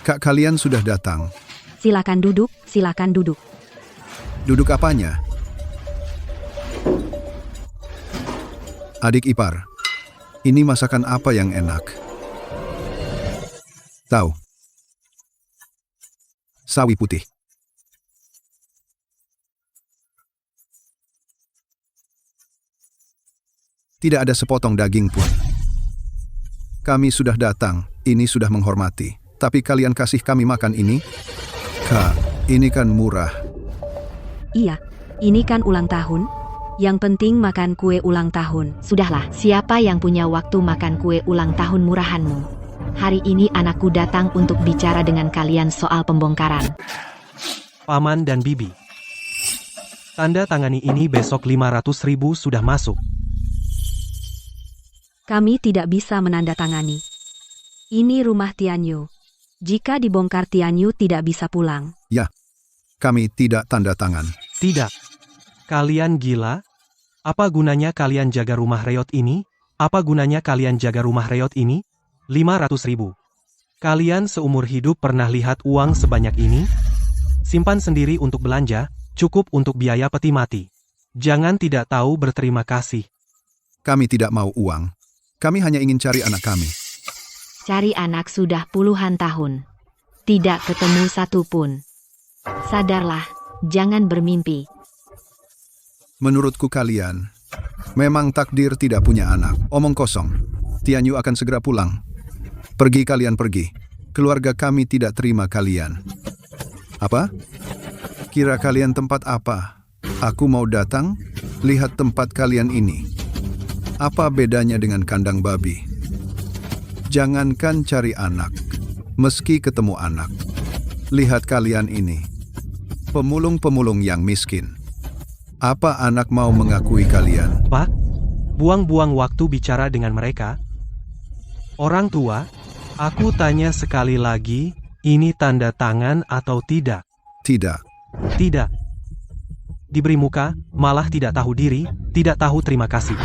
Kak, kalian sudah datang. Silakan duduk, silakan duduk. Duduk apanya? Adik ipar, ini masakan apa yang enak? Tahu. Sawi putih. Tidak ada sepotong daging pun. Kami sudah datang, ini sudah menghormati. Tapi kalian kasih kami makan ini? Kak, ini kan murah. Iya, ini kan ulang tahun. Yang penting makan kue ulang tahun. Sudahlah, siapa yang punya waktu makan kue ulang tahun murahanmu? Hari ini anakku datang untuk bicara dengan kalian soal pembongkaran. Paman dan Bibi. Tanda tangani ini besok 500.000 sudah masuk. Kami tidak bisa menandatangani. Ini rumah Tianyu. Jika dibongkar Tianyu tidak bisa pulang. Ya, kami tidak tanda tangan. Tidak. Kalian gila? Apa gunanya kalian jaga rumah reot ini? Apa gunanya kalian jaga rumah reot ini? 500.000. Kalian seumur hidup pernah lihat uang sebanyak ini? Simpan sendiri untuk belanja, cukup untuk biaya peti mati. Jangan tidak tahu berterima kasih. Kami tidak mau uang. Kami hanya ingin cari anak kami. Cari anak sudah puluhan tahun. Tidak ketemu satu pun. Sadarlah, jangan bermimpi. Menurutku kalian, memang takdir tidak punya anak. Omong kosong. Tianyu akan segera pulang. Pergi kalian pergi. Keluarga kami tidak terima kalian. Apa? Kira kalian tempat apa? Aku mau datang, lihat tempat kalian ini. Apa bedanya dengan kandang babi? Jangankan cari anak, meski ketemu anak. Lihat kalian ini. Pemulung-pemulung yang miskin. Apa anak mau mengakui kalian? Pak, buang-buang waktu bicara dengan mereka. Orang tua, aku tanya sekali lagi, ini tanda tangan atau tidak? Tidak. Tidak. Diberi muka, malah tidak tahu diri, tidak tahu terima kasih.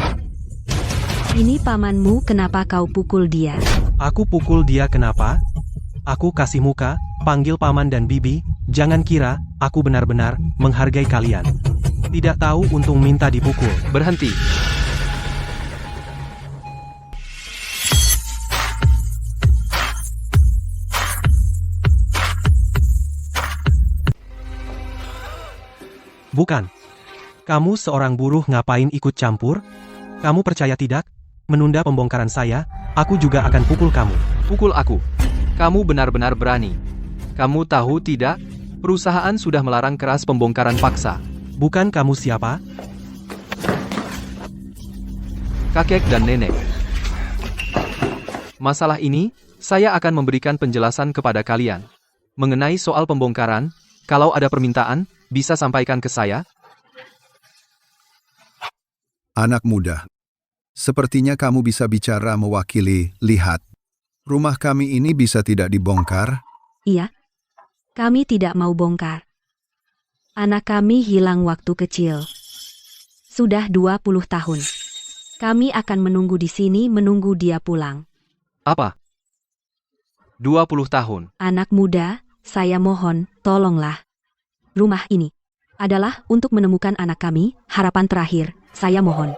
Ini pamanmu, kenapa kau pukul dia? Aku pukul dia kenapa? Aku kasih muka, panggil paman dan bibi, jangan kira, aku benar-benar menghargai kalian. Tidak tahu untung minta dipukul. Berhenti. Bukan. Kamu seorang buruh ngapain ikut campur? Kamu percaya tidak? Menunda pembongkaran saya, aku juga akan pukul kamu. Pukul aku. Kamu benar-benar berani. Kamu tahu tidak? Perusahaan sudah melarang keras pembongkaran paksa. Bukan kamu siapa? Kakek dan nenek. Masalah ini, saya akan memberikan penjelasan kepada kalian. Mengenai soal pembongkaran, kalau ada permintaan, bisa sampaikan ke saya. Anak muda. Sepertinya kamu bisa bicara mewakili. Lihat. Rumah kami ini bisa tidak dibongkar? Iya. Kami tidak mau bongkar. Anak kami hilang waktu kecil. Sudah 20 tahun. Kami akan menunggu di sini menunggu dia pulang. Apa? 20 tahun. Anak muda, saya mohon, tolonglah. Rumah ini adalah untuk menemukan anak kami, harapan terakhir, saya mohon.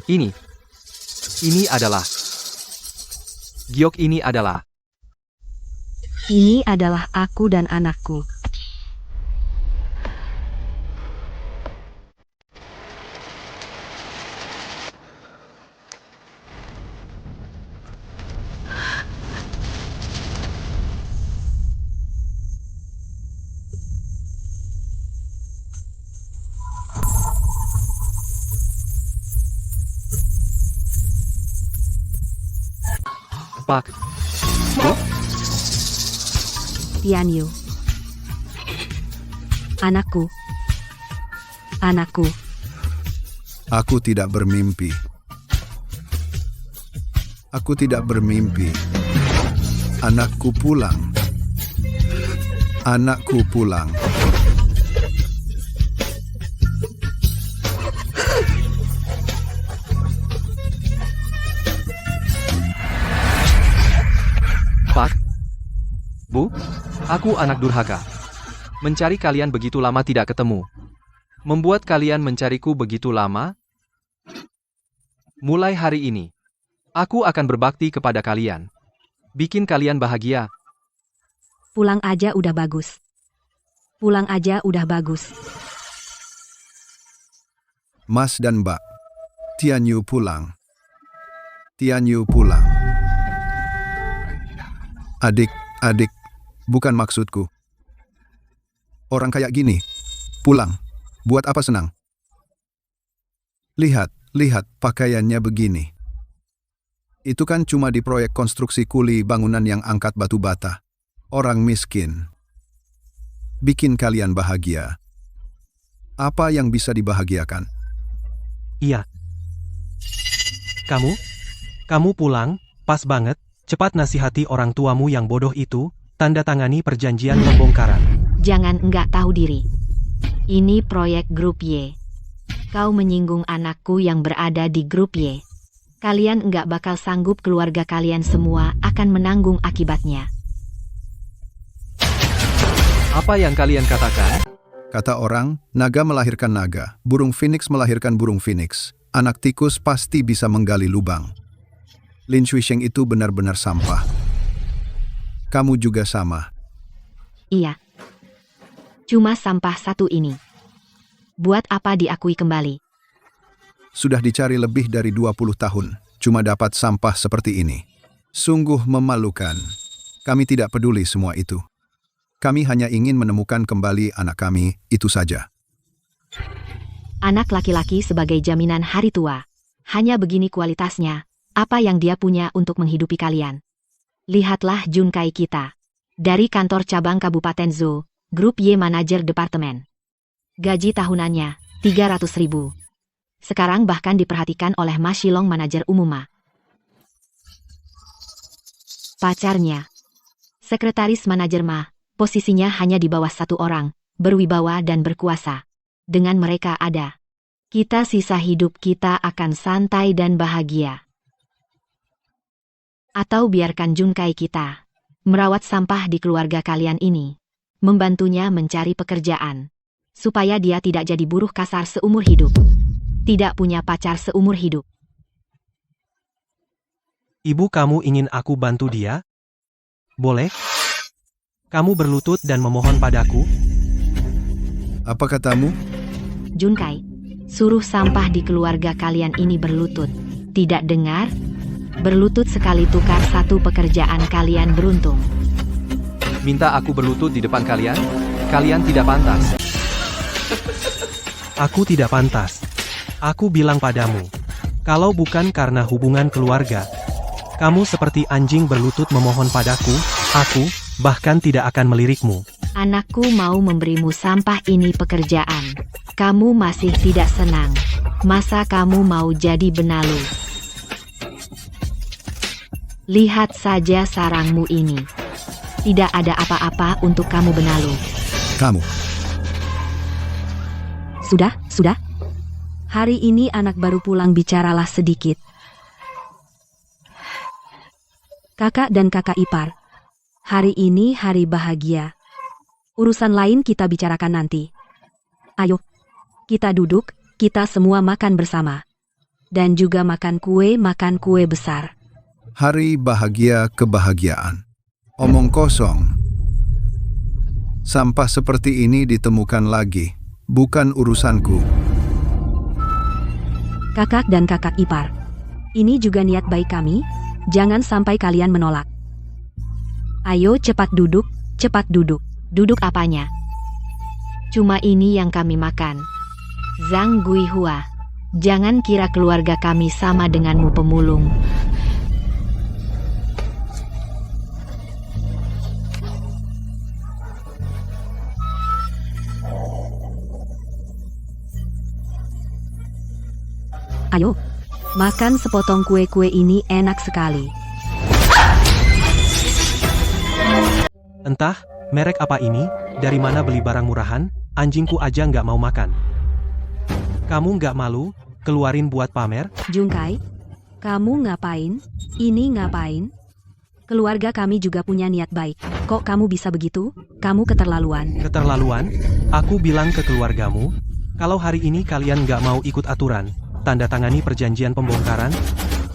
Ini adalah. Giok ini adalah. Ini adalah aku dan anakku. Pak. Tianyu. Anakku. Anakku. Aku tidak bermimpi. Aku tidak bermimpi. Anakku pulang. Anakku pulang. Bu, aku anak durhaka. Mencari kalian begitu lama tidak ketemu. Membuat kalian mencariku begitu lama? Mulai hari ini, aku akan berbakti kepada kalian. Bikin kalian bahagia. Pulang aja udah bagus. Pulang aja udah bagus. Mas dan Mbak, Tianyu pulang. Tianyu pulang. Adik, bukan maksudku. Orang kayak gini, pulang. Buat apa senang? Lihat pakaiannya begini. Itu kan cuma di proyek konstruksi kuli bangunan yang angkat batu bata. Orang miskin. Bikin kalian bahagia. Apa yang bisa dibahagiakan? Iya. Kamu pulang, pas banget, cepat nasihati orang tuamu yang bodoh itu, tanda tangani perjanjian pembongkaran. Jangan enggak tahu diri. Ini proyek grup Y. Kau menyinggung anakku yang berada di grup Y. Kalian enggak bakal sanggup, keluarga kalian semua akan menanggung akibatnya. Apa yang kalian katakan? Kata orang, naga melahirkan naga, burung phoenix melahirkan burung phoenix. Anak tikus pasti bisa menggali lubang. Lin Xuisheng itu benar-benar sampah. Kamu juga sama. Iya. Cuma sampah satu ini. Buat apa diakui kembali? Sudah dicari lebih dari 20 tahun, cuma dapat sampah seperti ini. Sungguh memalukan. Kami tidak peduli semua itu. Kami hanya ingin menemukan kembali anak kami, itu saja. Anak laki-laki sebagai jaminan hari tua. Hanya begini kualitasnya, apa yang dia punya untuk menghidupi kalian. Lihatlah Junkai kita. Dari kantor cabang Kabupaten Zhou, Grup Y Manajer Departemen. Gaji tahunannya, 300.000. Sekarang bahkan diperhatikan oleh Ma Shilong Manajer Umuma. Pacarnya. Sekretaris Manajer Ma, posisinya hanya di bawah satu orang, berwibawa dan berkuasa. Dengan mereka ada. Kita sisa hidup kita akan santai dan bahagia. Atau biarkan Junkai kita merawat sampah di keluarga kalian ini. Membantunya mencari pekerjaan. Supaya dia tidak jadi buruh kasar seumur hidup. Tidak punya pacar seumur hidup. Ibu, kamu ingin aku bantu dia? Boleh? Kamu berlutut dan memohon padaku? Apa katamu? Junkai, suruh sampah di keluarga kalian ini berlutut. Tidak dengar? Berlutut sekali tukar satu pekerjaan, kalian beruntung. Minta aku berlutut di depan kalian? Kalian tidak pantas. Aku tidak pantas. Aku bilang padamu, kalau bukan karena hubungan keluarga, kamu seperti anjing berlutut memohon padaku, aku bahkan tidak akan melirikmu. Anakku mau memberimu sampah ini pekerjaan. Kamu masih tidak senang. Masa kamu mau jadi benalu? Lihat saja sarangmu ini. Tidak ada apa-apa untuk kamu benalu. Kamu. Sudah. Hari ini anak baru pulang, bicaralah sedikit. Kakak dan kakak ipar. Hari ini hari bahagia. Urusan lain kita bicarakan nanti. Ayo, kita duduk, kita semua makan bersama. Dan juga makan kue besar. Hari bahagia kebahagiaan. Omong kosong. Sampah seperti ini ditemukan lagi. Bukan urusanku. Kakak dan kakak ipar. Ini juga niat baik kami, jangan sampai kalian menolak. Ayo cepat duduk, cepat duduk. Duduk apanya? Cuma ini yang kami makan. Zhang Guihua, jangan kira keluarga kami sama denganmu pemulung. Ayo, makan sepotong kue-kue ini, enak sekali. Entah, merek apa ini, dari mana beli barang murahan, anjingku aja nggak mau makan. Kamu nggak malu, keluarin buat pamer? Junkai, kamu ngapain? Ini ngapain? Keluarga kami juga punya niat baik. Kok kamu bisa begitu? Kamu keterlaluan. Keterlaluan? Aku bilang ke keluargamu, kalau hari ini kalian nggak mau ikut aturan, tanda tangani perjanjian pembongkaran,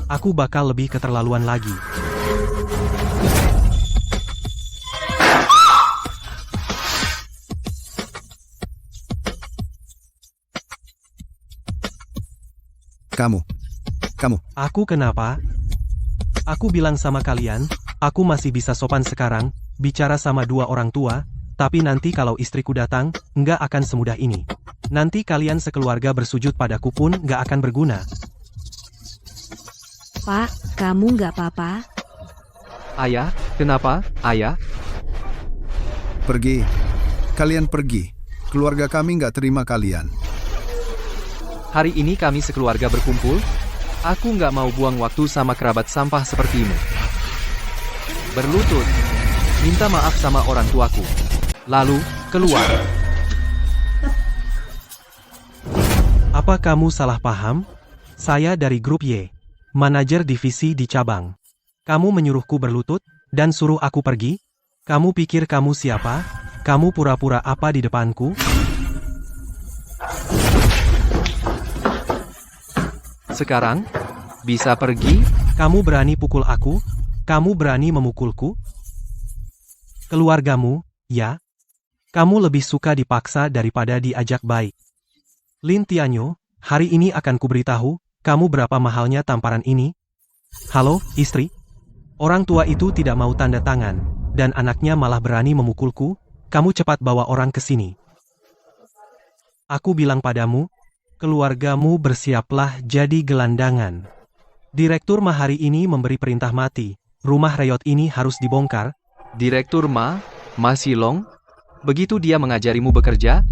aku bakal lebih keterlaluan lagi. Kamu. Aku kenapa? Aku bilang sama kalian, aku masih bisa sopan sekarang, bicara sama dua orang tua, tapi nanti kalau istriku datang, nggak akan semudah ini. Nanti kalian sekeluarga bersujud padaku pun nggak akan berguna. Pak, kamu nggak apa-apa? Ayah, kenapa, ayah? Pergi. Kalian pergi. Keluarga kami nggak terima kalian. Hari ini kami sekeluarga berkumpul. Aku nggak mau buang waktu sama kerabat sampah sepertimu. Berlutut. Minta maaf sama orang tuaku. Lalu, keluar. Apa kamu salah paham? Saya dari grup Y, manajer divisi di cabang. Kamu menyuruhku berlutut, dan suruh aku pergi? Kamu pikir kamu siapa? Kamu pura-pura apa di depanku? Sekarang, bisa pergi? Kamu berani pukul aku? Kamu berani memukulku? Keluargamu, ya? Kamu lebih suka dipaksa daripada diajak baik. Lin Tianyo, hari ini akan kuberitahu, kamu berapa mahalnya tamparan ini? Halo, istri? Orang tua itu tidak mau tanda tangan, dan anaknya malah berani memukulku. Kamu cepat bawa orang ke sini. Aku bilang padamu, keluargamu bersiaplah jadi gelandangan. Direktur Ma hari ini memberi perintah mati. Rumah Reyot ini harus dibongkar. Direktur Ma Silong? Begitu dia mengajarimu bekerja?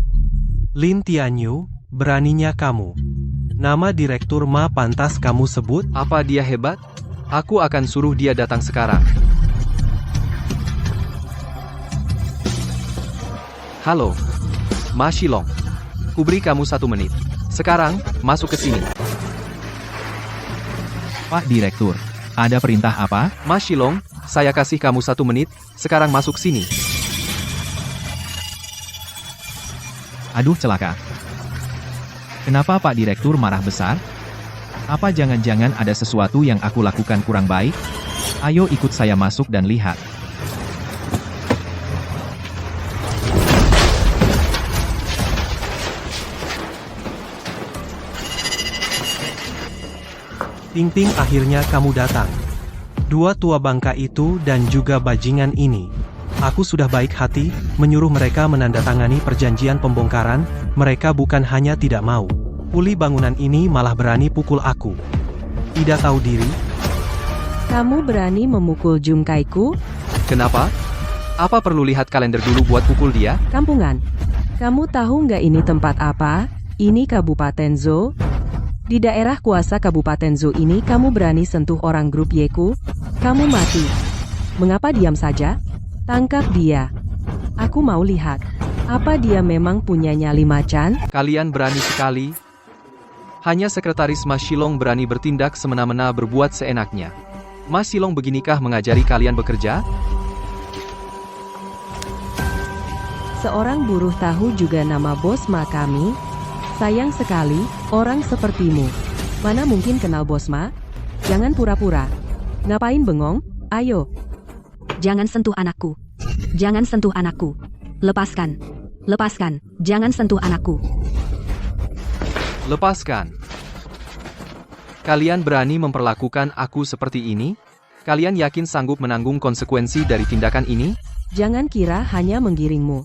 Lin Tianyu, beraninya kamu. Nama Direktur Ma pantas kamu sebut? Apa dia hebat? Aku akan suruh dia datang sekarang. Halo, Ma Silong. Kuberi kamu 1 menit. Sekarang, masuk ke sini. Pak Direktur, ada perintah apa? Ma Silong, saya kasih kamu 1 menit, sekarang masuk sini. Aduh celaka. Kenapa Pak Direktur marah besar? Apa jangan-jangan ada sesuatu yang aku lakukan kurang baik? Ayo ikut saya masuk dan lihat. Ting-ting, akhirnya kamu datang. Dua tua bangka itu dan juga bajingan ini. Aku sudah baik hati, menyuruh mereka menandatangani perjanjian pembongkaran, mereka bukan hanya tidak mau. Uli bangunan ini malah berani pukul aku. Tidak tahu diri? Kamu berani memukul Jungkaiku? Kenapa? Apa perlu lihat kalender dulu buat pukul dia? Kampungan. Kamu tahu nggak ini tempat apa? Ini Kabupaten Zo. Di daerah kuasa Kabupaten Zo ini kamu berani sentuh orang grup Yeku? Kamu mati. Mengapa diam saja? Tangkap dia. Aku mau lihat. Apa dia memang punya nyali macan? Kalian berani sekali. Hanya sekretaris Ma Silong berani bertindak semena-mena berbuat seenaknya. Ma Silong beginikah mengajari kalian bekerja? Seorang buruh tahu juga nama bos Ma kami? Sayang sekali, orang sepertimu. Mana mungkin kenal bos Ma? Jangan pura-pura. Ngapain bengong? Ayo. Jangan sentuh anakku. Jangan sentuh anakku. Lepaskan. Lepaskan. Jangan sentuh anakku. Lepaskan. Kalian berani memperlakukan aku seperti ini? Kalian yakin sanggup menanggung konsekuensi dari tindakan ini? Jangan kira hanya menggiringmu.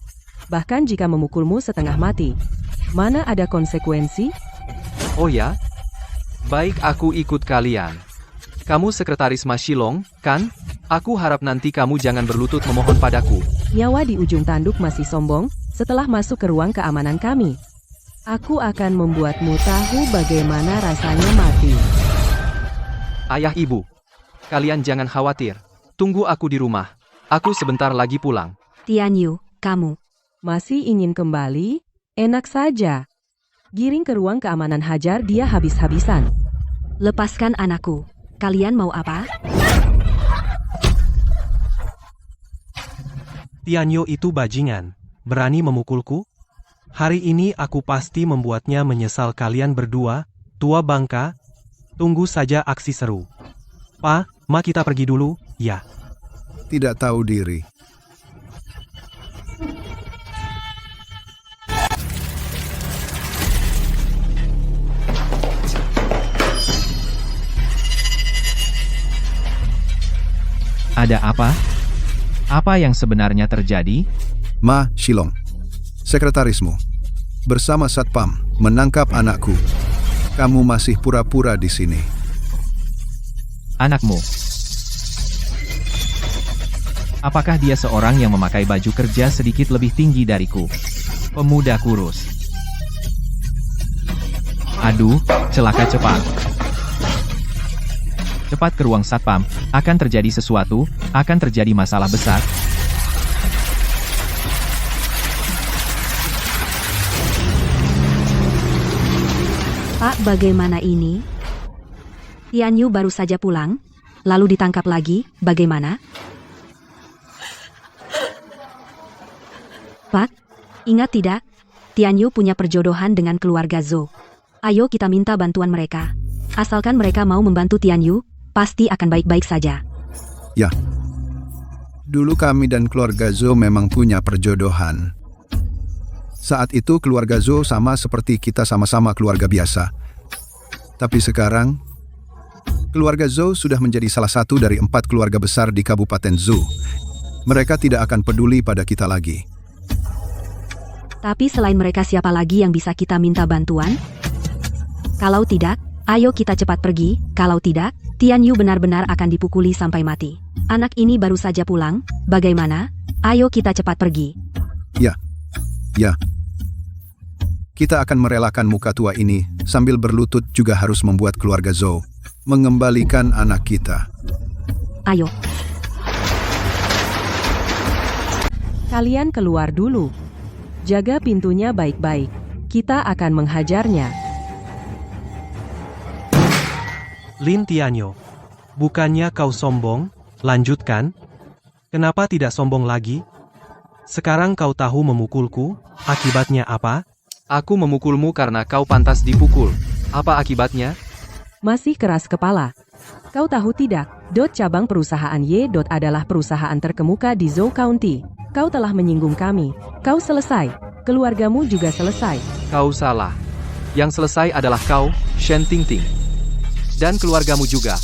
Bahkan jika memukulmu setengah mati. Mana ada konsekuensi? Oh ya? Baik, aku ikut kalian. Kamu sekretaris Ma Silong, kan? Aku harap nanti kamu jangan berlutut memohon padaku. Nyawa di ujung tanduk masih sombong, setelah masuk ke ruang keamanan kami. Aku akan membuatmu tahu bagaimana rasanya mati. Ayah ibu, kalian jangan khawatir. Tunggu aku di rumah. Aku sebentar lagi pulang. Tianyu, kamu. Masih ingin kembali? Enak saja. Giring ke ruang keamanan, hajar dia habis-habisan. Lepaskan anakku. Kalian mau apa? Tianyu itu bajingan, berani memukulku? Hari ini aku pasti membuatnya menyesal. Kalian berdua, tua bangka. Tunggu saja aksi seru. Pa, ma kita pergi dulu, ya. Tidak tahu diri. Ada apa? Apa yang sebenarnya terjadi? Ma Shilong, sekretarismu, bersama Satpam, menangkap anakku. Kamu masih pura-pura di sini. Anakmu. Apakah dia seorang yang memakai baju kerja sedikit lebih tinggi dariku? Pemuda kurus. Aduh, celaka cepat. Cepat ke ruang Satpam, akan terjadi sesuatu, akan terjadi masalah besar. Pak, bagaimana ini? Tianyu baru saja pulang, lalu ditangkap lagi, bagaimana? Pak, ingat tidak? Tianyu punya perjodohan dengan keluarga Zhou. Ayo kita minta bantuan mereka. Asalkan mereka mau membantu Tianyu, pasti akan baik-baik saja. Ya, dulu kami dan keluarga Zhou memang punya perjodohan. Saat itu keluarga Zhou sama seperti kita sama-sama keluarga biasa. Tapi sekarang, keluarga Zhou sudah menjadi salah satu dari 4 keluarga besar di Kabupaten Zhou. Mereka tidak akan peduli pada kita lagi. Tapi selain mereka siapa lagi yang bisa kita minta bantuan? Kalau tidak, ayo kita cepat pergi, kalau tidak, Tianyu benar-benar akan dipukuli sampai mati. Anak ini baru saja pulang, bagaimana? Ayo kita cepat pergi. Ya. Kita akan merelakan muka tua ini sambil berlutut juga harus membuat keluarga Zhou mengembalikan anak kita. Ayo. Kalian keluar dulu. Jaga pintunya baik-baik. Kita akan menghajarnya. Lin Tianyu, bukannya kau sombong? Lanjutkan. Kenapa tidak sombong lagi? Sekarang kau tahu memukulku, akibatnya apa? Aku memukulmu karena kau pantas dipukul. Apa akibatnya? Masih keras kepala. Kau tahu tidak, cabang perusahaan Y. adalah perusahaan terkemuka di Zhou County. Kau telah menyinggung kami. Kau selesai. Keluargamu juga selesai. Kau salah. Yang selesai adalah kau, Shen Tingting. Dan keluargamu juga.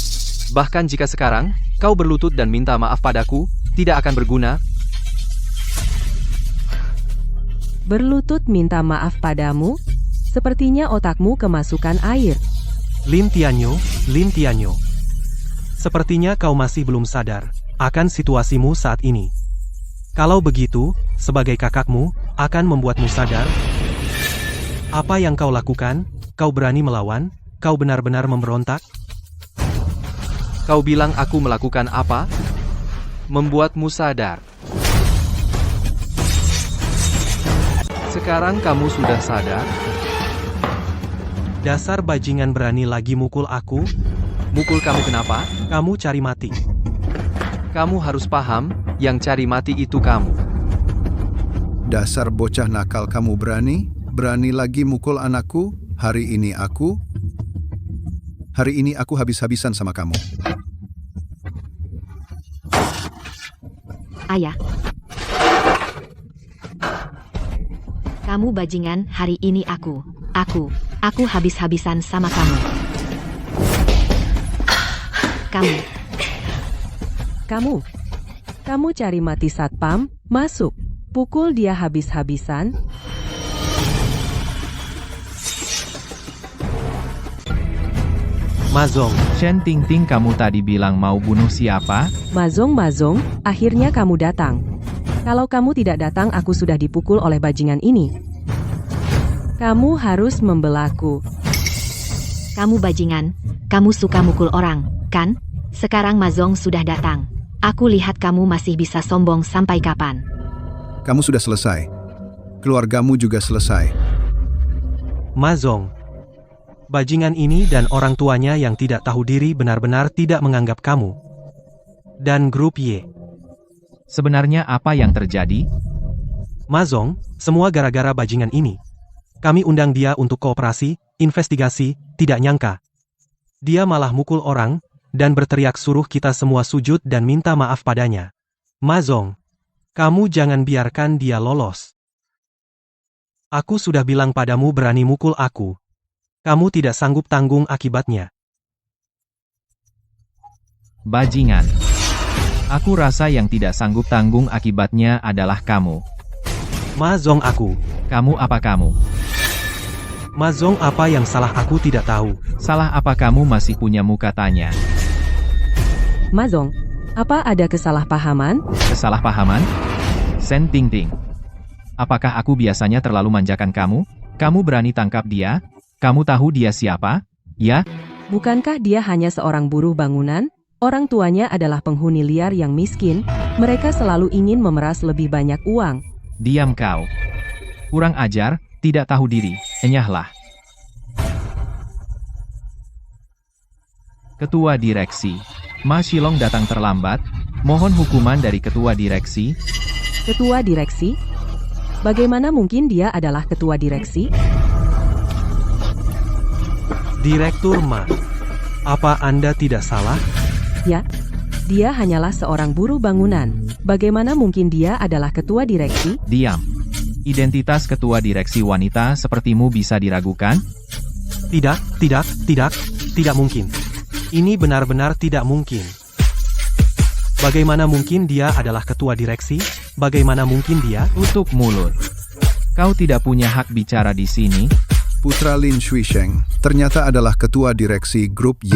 Bahkan jika sekarang, kau berlutut dan minta maaf padaku, tidak akan berguna. Berlutut minta maaf padamu? Sepertinya otakmu kemasukan air. Lin Tianyu, sepertinya kau masih belum sadar akan situasimu saat ini. Kalau begitu, sebagai kakakmu, akan membuatmu sadar. Apa yang kau lakukan? Kau berani melawan? Kau benar-benar memberontak? Kau bilang aku melakukan apa? Membuatmu sadar. Sekarang kamu sudah sadar? Dasar bajingan berani lagi mukul aku? Mukul kamu kenapa? Kamu cari mati. Kamu harus paham, yang cari mati itu kamu. Dasar bocah nakal, kamu berani lagi mukul anakku. Hari ini aku habis-habisan sama kamu. Ayah. Kamu bajingan, hari ini aku habis-habisan sama kamu. Kamu cari mati Satpam, masuk. Pukul dia habis-habisan. Mazong, Shen Tingting, kamu tadi bilang mau bunuh siapa? Mazong, akhirnya kamu datang. Kalau kamu tidak datang, aku sudah dipukul oleh bajingan ini. Kamu harus membelaku. Kamu bajingan, kamu suka mukul orang, kan? Sekarang Mazong sudah datang. Aku lihat kamu masih bisa sombong sampai kapan. Kamu sudah selesai. Keluargamu juga selesai. Mazong. Bajingan ini dan orang tuanya yang tidak tahu diri benar-benar tidak menganggap kamu. Dan grup Y. Sebenarnya apa yang terjadi? Mazong, semua gara-gara bajingan ini. Kami undang dia untuk kooperasi, investigasi, tidak nyangka. Dia malah mukul orang, dan berteriak suruh kita semua sujud dan minta maaf padanya. Mazong, kamu jangan biarkan dia lolos. Aku sudah bilang padamu berani mukul aku. Kamu tidak sanggup tanggung akibatnya. Bajingan. Aku rasa yang tidak sanggup tanggung akibatnya adalah kamu. Mazong aku. Kamu apa kamu? Mazong apa yang salah aku tidak tahu. Salah apa kamu masih punya muka tanya? Mazong, apa ada kesalahpahaman? Kesalahpahaman? Sen Ting Ting. Apakah aku biasanya terlalu manjakan kamu? Kamu berani tangkap dia? Kamu tahu dia siapa? Ya? Bukankah dia hanya seorang buruh bangunan? Orang tuanya adalah penghuni liar yang miskin. Mereka selalu ingin memeras lebih banyak uang. Diam kau. Kurang ajar, tidak tahu diri. Enyahlah. Ketua Direksi. Ma Shilong datang terlambat. Mohon hukuman dari Ketua Direksi. Ketua direksi? Bagaimana mungkin dia adalah ketua direksi? Direktur Ma, apa Anda tidak salah? Ya, dia hanyalah seorang buruh bangunan. Bagaimana mungkin dia adalah ketua direksi? Diam. Identitas Ketua Direksi wanita sepertimu bisa diragukan? Tidak mungkin. Ini benar-benar tidak mungkin. Bagaimana mungkin dia adalah ketua direksi? Bagaimana mungkin dia? Tutup mulut. Kau tidak punya hak bicara di sini. Putra Lin Shuisheng ternyata adalah ketua direksi grup Y.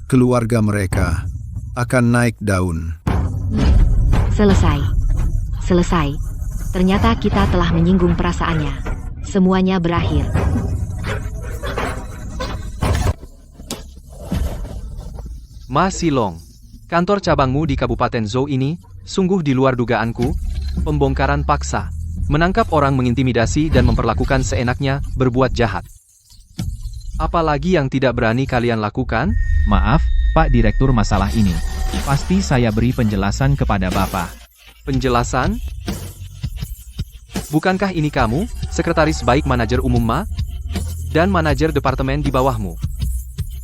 Keluarga mereka akan naik daun. Selesai. Selesai. Ternyata kita telah menyinggung perasaannya. Semuanya berakhir. Ma Shilong, kantor cabangmu di Kabupaten Zhou ini, sungguh di luar dugaanku, pembongkaran paksa, menangkap orang mengintimidasi dan memperlakukan seenaknya, berbuat jahat. Apalagi yang tidak berani kalian lakukan? Maaf, Pak Direktur masalah ini. Pasti saya beri penjelasan kepada Bapak. Penjelasan? Bukankah ini kamu, sekretaris baik manajer umum Ma? Dan manajer departemen di bawahmu?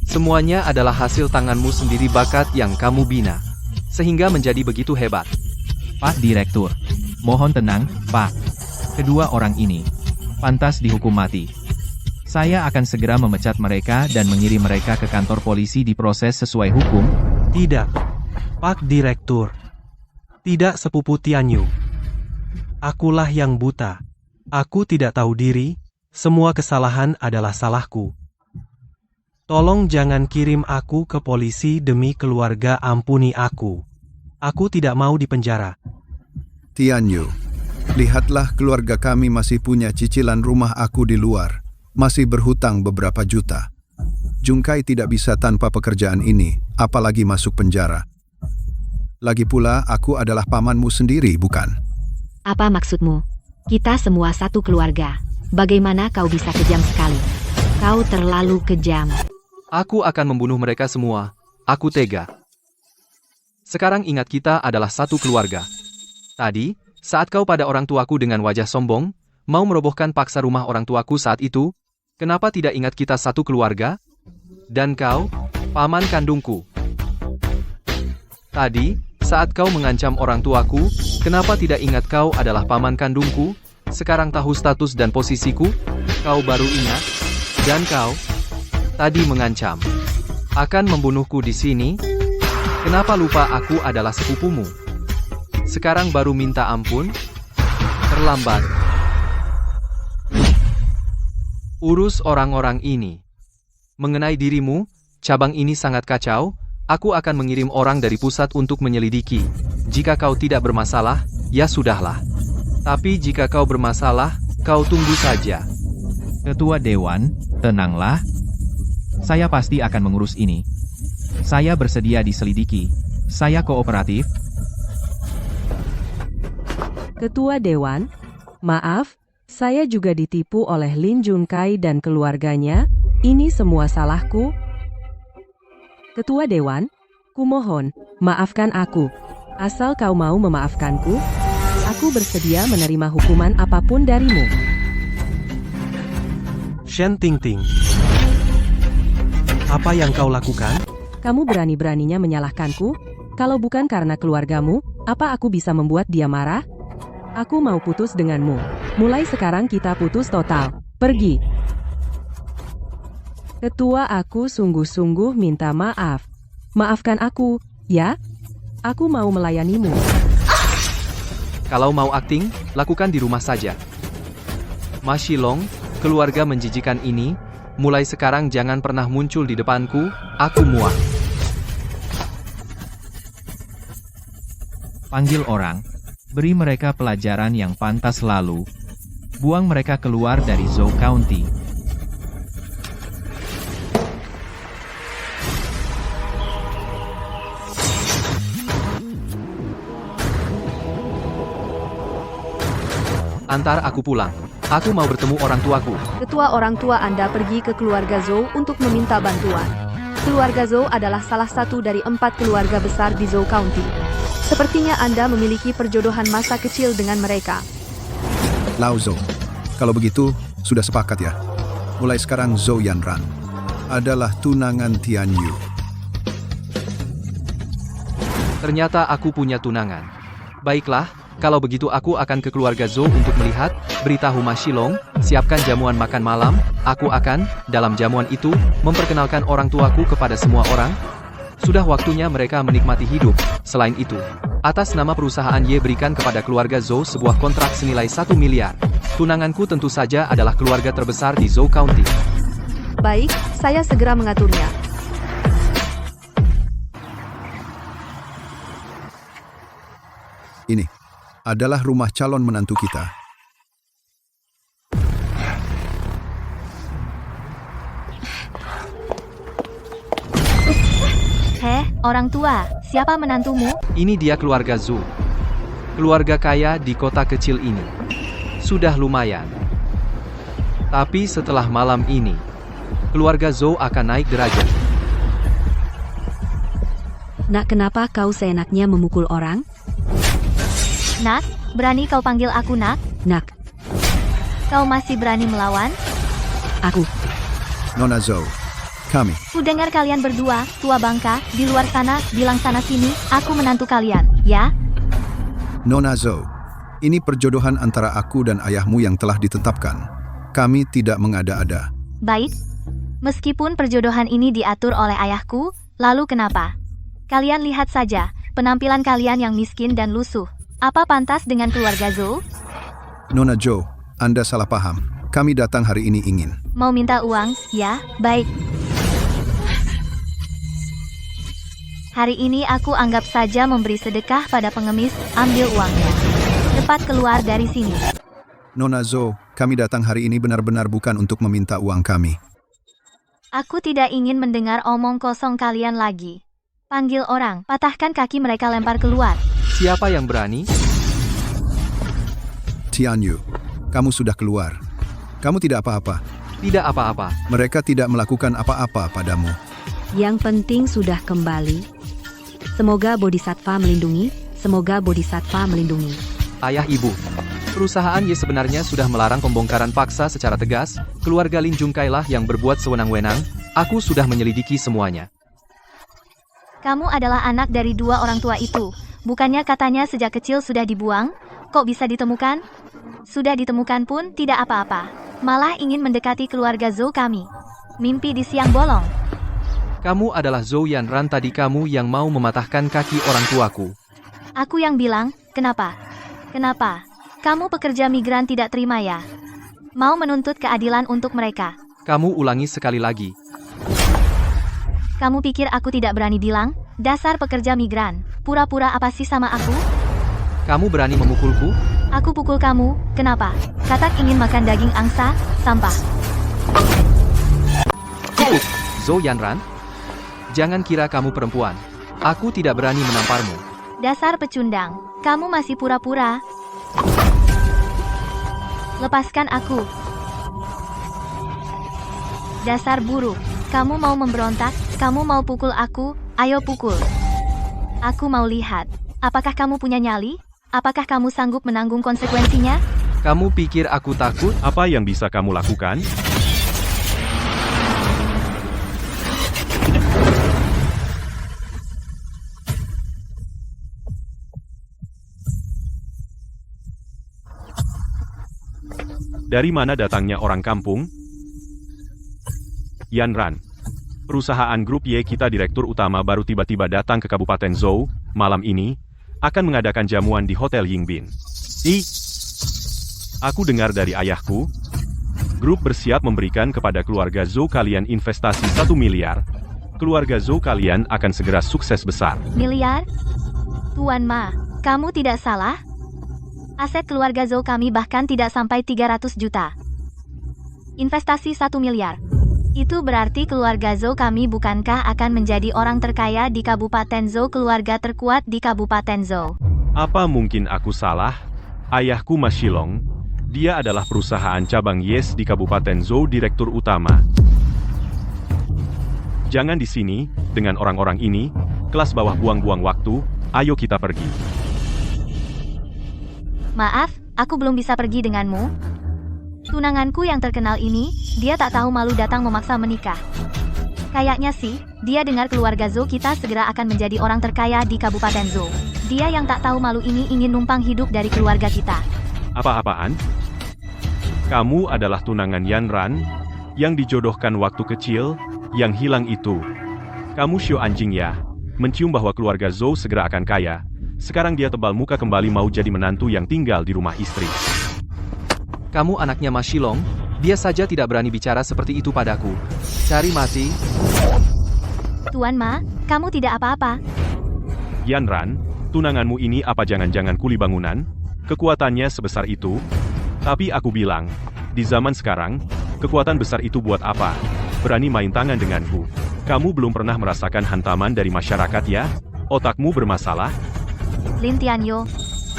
Semuanya adalah hasil tanganmu sendiri bakat yang kamu bina. Sehingga menjadi begitu hebat. Pak Direktur, mohon tenang, Pak. Kedua orang ini pantas dihukum mati. Saya akan segera memecat mereka dan mengirim mereka ke kantor polisi diproses sesuai hukum. Tidak, Pak Direktur. Tidak sepupu Tianyu. Akulah yang buta. Aku tidak tahu diri, semua kesalahan adalah salahku. Tolong jangan kirim aku ke polisi demi keluarga, ampuni aku. Aku tidak mau dipenjara. Tianyu, lihatlah keluarga kami masih punya cicilan rumah aku di luar. Masih berhutang beberapa juta. Jungkai tidak bisa tanpa pekerjaan ini, apalagi masuk penjara. Lagi pula, aku adalah pamanmu sendiri, bukan? Apa maksudmu? Kita semua satu keluarga. Bagaimana kau bisa kejam sekali? Kau terlalu kejam. Aku akan membunuh mereka semua. Aku tega. Sekarang ingat kita adalah satu keluarga. Tadi, saat kau pada orang tuaku dengan wajah sombong, mau merobohkan paksa rumah orang tuaku saat itu, kenapa tidak ingat kita satu keluarga? Dan kau, paman kandungku. Tadi, saat kau mengancam orang tuaku, kenapa tidak ingat kau adalah paman kandungku? Sekarang tahu status dan posisiku? Kau baru ingat? Dan kau tadi mengancam akan membunuhku di sini. Kenapa lupa aku adalah sepupumu? Sekarang baru minta ampun? Terlambat. Urus orang-orang ini. Mengenai dirimu, cabang ini sangat kacau. Aku akan mengirim orang dari pusat untuk menyelidiki. Jika kau tidak bermasalah, ya sudahlah. Tapi jika kau bermasalah, kau tunggu saja. Ketua Dewan, tenanglah. Saya pasti akan mengurus ini. Saya bersedia diselidiki. Saya kooperatif. Ketua Dewan, maaf, saya juga ditipu oleh Lin Junkai dan keluarganya. Ini semua salahku. Ketua Dewan, Kumohon, maafkan aku. Asal kau mau memaafkanku, aku bersedia menerima hukuman apapun darimu. Shen Tingting. Apa yang kau lakukan? Kamu berani-beraninya menyalahkanku? Kalau bukan karena keluargamu, apa aku bisa membuat dia marah? Aku mau putus denganmu. Mulai sekarang kita putus total. Pergi. Ketua, aku sungguh-sungguh minta maaf. Maafkan aku, ya? Aku mau melayanimu. Kalau mau akting, lakukan di rumah saja. Ma Shilong, keluarga menjijikan ini, mulai sekarang jangan pernah muncul di depanku, aku muak. Panggil orang, beri mereka pelajaran yang pantas lalu, buang mereka keluar dari Zhou County. Antar aku pulang. Aku mau bertemu orang tuaku. Ketua orang tua Anda pergi ke keluarga Zhou untuk meminta bantuan. Keluarga Zhou adalah salah satu dari 4 keluarga besar di Zhou County. Sepertinya Anda memiliki perjodohan masa kecil dengan mereka. Lao Zhou, kalau begitu, sudah sepakat ya? Mulai sekarang Zhou Yanran adalah tunangan Tian Yu. Ternyata aku punya tunangan. Baiklah, kalau begitu aku akan ke keluarga Zhou untuk melihat, beritahu Ma Shilong, siapkan jamuan makan malam, aku akan, dalam jamuan itu, memperkenalkan orang tuaku kepada semua orang. Sudah waktunya mereka menikmati hidup. Selain itu, atas nama perusahaan Ye berikan kepada keluarga Zhou sebuah kontrak senilai 1 miliar. Tunanganku tentu saja adalah keluarga terbesar di Zhou County. Baik, saya segera mengaturnya. Ini adalah rumah calon menantu kita. Heh, orang tua, siapa menantumu? Ini dia keluarga Zhou. Keluarga kaya di kota kecil ini. Sudah lumayan. Tapi setelah malam ini, keluarga Zhou akan naik derajat. Nak, kenapa kau seenaknya memukul orang? Nak, berani kau panggil aku nak? Nak, Kau masih berani melawan? aku. Nona Zhou, kami. Ku dengar kalian berdua, tua bangka, di luar sana, bilang sana sini, aku menantu kalian, ya? Nona Zhou, ini perjodohan antara aku dan ayahmu yang telah ditetapkan. Kami tidak mengada-ada. Baik. Meskipun perjodohan ini diatur oleh ayahku, lalu kenapa? Kalian lihat saja, penampilan kalian yang miskin dan lusuh. Apa pantas dengan keluarga Zhou? Nona Zhou, Anda salah paham. Kami datang hari ini ingin. Mau minta uang, ya? Baik. Hari ini aku anggap saja memberi sedekah pada pengemis, ambil uangnya. Cepat keluar dari sini. Nona Zhou, kami datang hari ini benar-benar bukan untuk meminta uang kami. Aku tidak ingin mendengar omong kosong kalian lagi. Panggil orang, patahkan kaki mereka lempar keluar. Siapa yang berani? Tian Yu, kamu sudah keluar. Kamu tidak apa-apa. Tidak apa-apa. Mereka tidak melakukan apa-apa padamu. Yang penting sudah kembali. Semoga Bodhisattva melindungi. Semoga Bodhisattva melindungi. Ayah ibu. Perusahaan Ye sebenarnya sudah melarang pembongkaran paksa secara tegas. Keluarga Lin Jungkai lah yang berbuat sewenang-wenang. Aku sudah menyelidiki semuanya. Kamu adalah anak dari 2 orang tua itu. Bukannya katanya sejak kecil sudah dibuang? Kok bisa ditemukan? Sudah ditemukan pun tidak apa-apa. Malah ingin mendekati keluarga Zhou kami. Mimpi di siang bolong. Kamu adalah Zhou Yanran, tadi kamu yang mau mematahkan kaki orang tuaku. Aku yang bilang, kenapa? Kenapa? Kamu pekerja migran tidak terima ya? Mau menuntut keadilan untuk mereka. Kamu ulangi sekali lagi. Kamu pikir aku tidak berani bilang? Dasar pekerja migran. Pura-pura apa sih sama aku? Kamu berani memukulku? Aku pukul kamu, kenapa? Katak ingin makan daging angsa, sampah. Cukup, Zhou Yanran. Jangan kira kamu perempuan. Aku tidak berani menamparmu. Dasar pecundang. Kamu masih pura-pura. Lepaskan aku. Dasar buruk. Kamu mau memberontak? Kamu mau pukul aku? Ayo pukul. Aku mau lihat. Apakah kamu punya nyali? Apakah kamu sanggup menanggung konsekuensinya? Kamu pikir aku takut? Apa yang bisa kamu lakukan? Dari mana datangnya orang kampung? Yanran. Perusahaan grup Y kita direktur utama baru tiba-tiba datang ke Kabupaten Zhou, malam ini, akan mengadakan jamuan di Hotel Yingbin. Aku dengar dari ayahku, grup bersiap memberikan kepada keluarga Zhou kalian investasi 1 miliar. Keluarga Zhou kalian akan segera sukses besar. Miliar? Tuan Ma, kamu tidak salah? Aset keluarga Zhou kami bahkan tidak sampai 300 juta. Investasi 1 miliar. Itu berarti keluarga Zhou kami bukankah akan menjadi orang terkaya di Kabupaten Zhou, keluarga terkuat di Kabupaten Zhou. Apa mungkin aku salah? Ayahku Ma Shilong, dia adalah perusahaan cabang Yes di Kabupaten Zhou direktur utama. Jangan di sini, dengan orang-orang ini, kelas bawah buang-buang waktu, ayo kita pergi. Maaf, aku belum bisa pergi denganmu. Tunanganku yang terkenal ini, dia tak tahu malu datang memaksa menikah. Kayaknya sih, dia dengar keluarga Zhou kita segera akan menjadi orang terkaya di Kabupaten Zhou. Dia yang tak tahu malu ini ingin numpang hidup dari keluarga kita. Apa-apaan? Kamu adalah tunangan Yanran, yang dijodohkan waktu kecil, yang hilang itu. Kamu Xiao anjing ya, mencium bahwa keluarga Zhou segera akan kaya. Sekarang dia tebal muka kembali mau jadi menantu yang tinggal di rumah istri. Kamu anaknya Ma Shilong, dia saja tidak berani bicara seperti itu padaku. Cari mati. Tuan Ma, kamu tidak apa-apa. Yanran, tunanganmu ini apa jangan-jangan kuli bangunan? Kekuatannya sebesar itu? Tapi aku bilang, di zaman sekarang, kekuatan besar itu buat apa? Berani main tangan denganku. Kamu belum pernah merasakan hantaman dari masyarakat ya? Otakmu bermasalah? Lin Tianyo,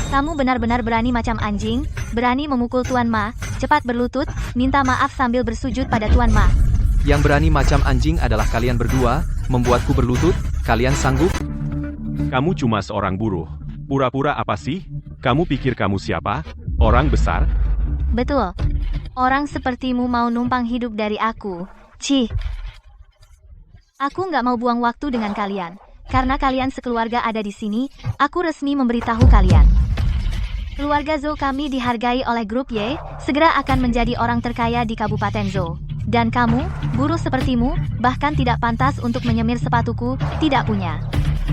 kamu benar-benar berani macam anjing, berani memukul Tuan Ma, cepat berlutut, minta maaf sambil bersujud pada Tuan Ma. Yang berani macam anjing adalah kalian berdua, membuatku berlutut, kalian sanggup? Kamu cuma seorang buruh. Pura-pura apa sih? Kamu pikir kamu siapa? Orang besar? Betul. Orang sepertimu mau numpang hidup dari aku. Cih. Aku nggak mau buang waktu dengan kalian. Karena kalian sekeluarga ada di sini, aku resmi memberitahu kalian. Keluarga Zhou kami dihargai oleh grup Y, segera akan menjadi orang terkaya di Kabupaten Zhou. Dan kamu, buruh sepertimu, bahkan tidak pantas untuk menyemir sepatuku, tidak punya.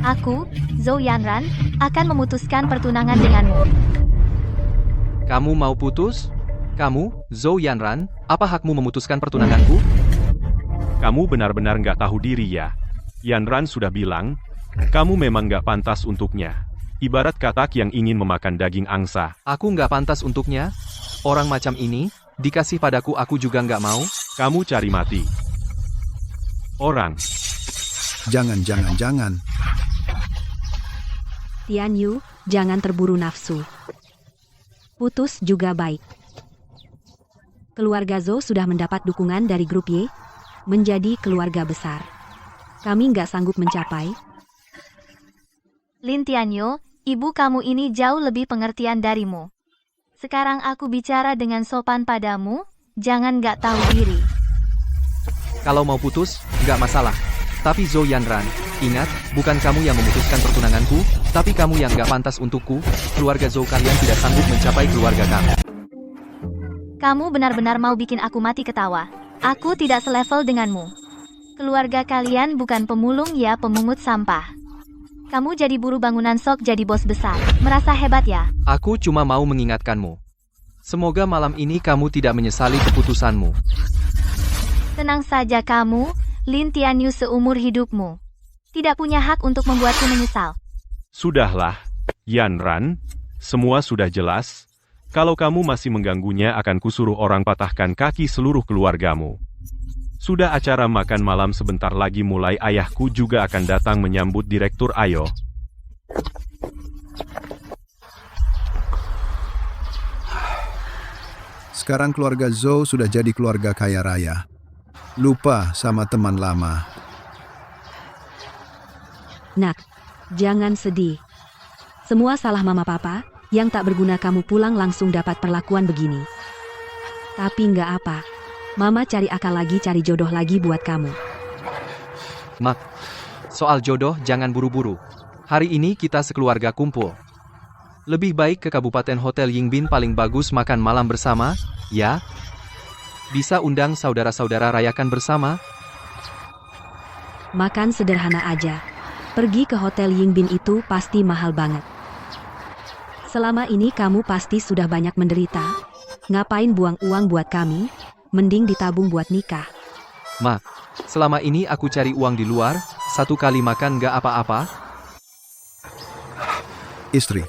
Aku, Zhou Yanran, akan memutuskan pertunangan denganmu. Kamu mau putus? Kamu, Zhou Yanran, apa hakmu memutuskan pertunanganku? Kamu benar-benar nggak tahu diri ya. Yanran sudah bilang, kamu memang nggak pantas untuknya. Ibarat katak yang ingin memakan daging angsa. Aku nggak pantas untuknya? Orang macam ini, dikasih padaku aku juga nggak mau? Kamu cari mati. Orang. Jangan. Tian Yu, jangan terburu nafsu. Putus juga baik. Keluarga Zhou sudah mendapat dukungan dari grup Y, menjadi keluarga besar. Kami nggak sanggup mencapai. Lin Tianyo, ibu kamu ini jauh lebih pengertian darimu. Sekarang aku bicara dengan sopan padamu, jangan nggak tahu diri. Kalau mau putus, nggak masalah. Tapi Zhou Yanran, ingat, bukan kamu yang memutuskan pertunanganku, tapi kamu yang nggak pantas untukku. Keluarga Zhou kalian tidak sanggup mencapai keluarga kamu. Kamu benar-benar mau bikin aku mati ketawa. Aku tidak selevel denganmu. Keluarga kalian bukan pemulung ya, pemungut sampah. Kamu jadi buruh bangunan sok jadi bos besar. Merasa hebat ya? Aku cuma mau mengingatkanmu. Semoga malam ini kamu tidak menyesali keputusanmu. Tenang saja kamu, Lin Tianyu seumur hidupmu. Tidak punya hak untuk membuatku menyesal. Sudahlah, Yanran, semua sudah jelas. Kalau kamu masih mengganggunya akan kusuruh orang patahkan kaki seluruh keluargamu. Sudah acara makan malam sebentar lagi mulai, ayahku juga akan datang menyambut direktur, ayo. Sekarang keluarga Zhou sudah jadi keluarga kaya raya. Lupa sama teman lama. Nak, Jangan sedih. Semua salah mama papa, yang tak berguna kamu pulang langsung dapat perlakuan begini. Tapi nggak apa. Mama cari akal lagi, cari jodoh lagi buat kamu. Mak, soal jodoh jangan buru-buru. Hari ini kita sekeluarga kumpul. Lebih baik ke Kabupaten Hotel Yingbin paling bagus makan malam bersama, ya? Bisa undang saudara-saudara rayakan bersama? Makan sederhana aja. Pergi ke Hotel Yingbin itu pasti mahal banget. Selama ini kamu pasti sudah banyak menderita. Ngapain buang uang buat kami? Mending ditabung buat nikah. Mak, selama ini aku cari uang di luar, 1 kali makan nggak apa-apa. Istri,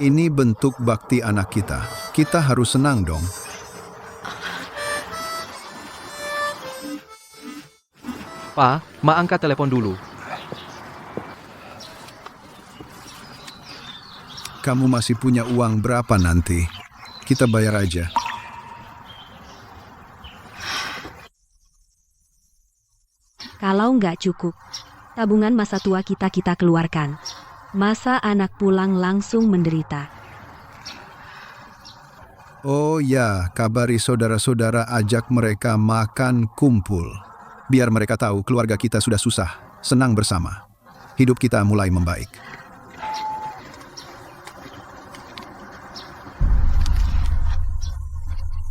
ini bentuk bakti anak kita. Kita harus senang dong. Pa, Ma angkat telepon dulu. Kamu masih punya uang berapa nanti? Kita bayar aja. Kalau nggak cukup, tabungan masa tua kita keluarkan. Masa anak pulang langsung menderita. Oh ya, kabari saudara-saudara, ajak mereka makan kumpul. Biar mereka tahu keluarga kita sudah susah, senang bersama. Hidup kita mulai membaik.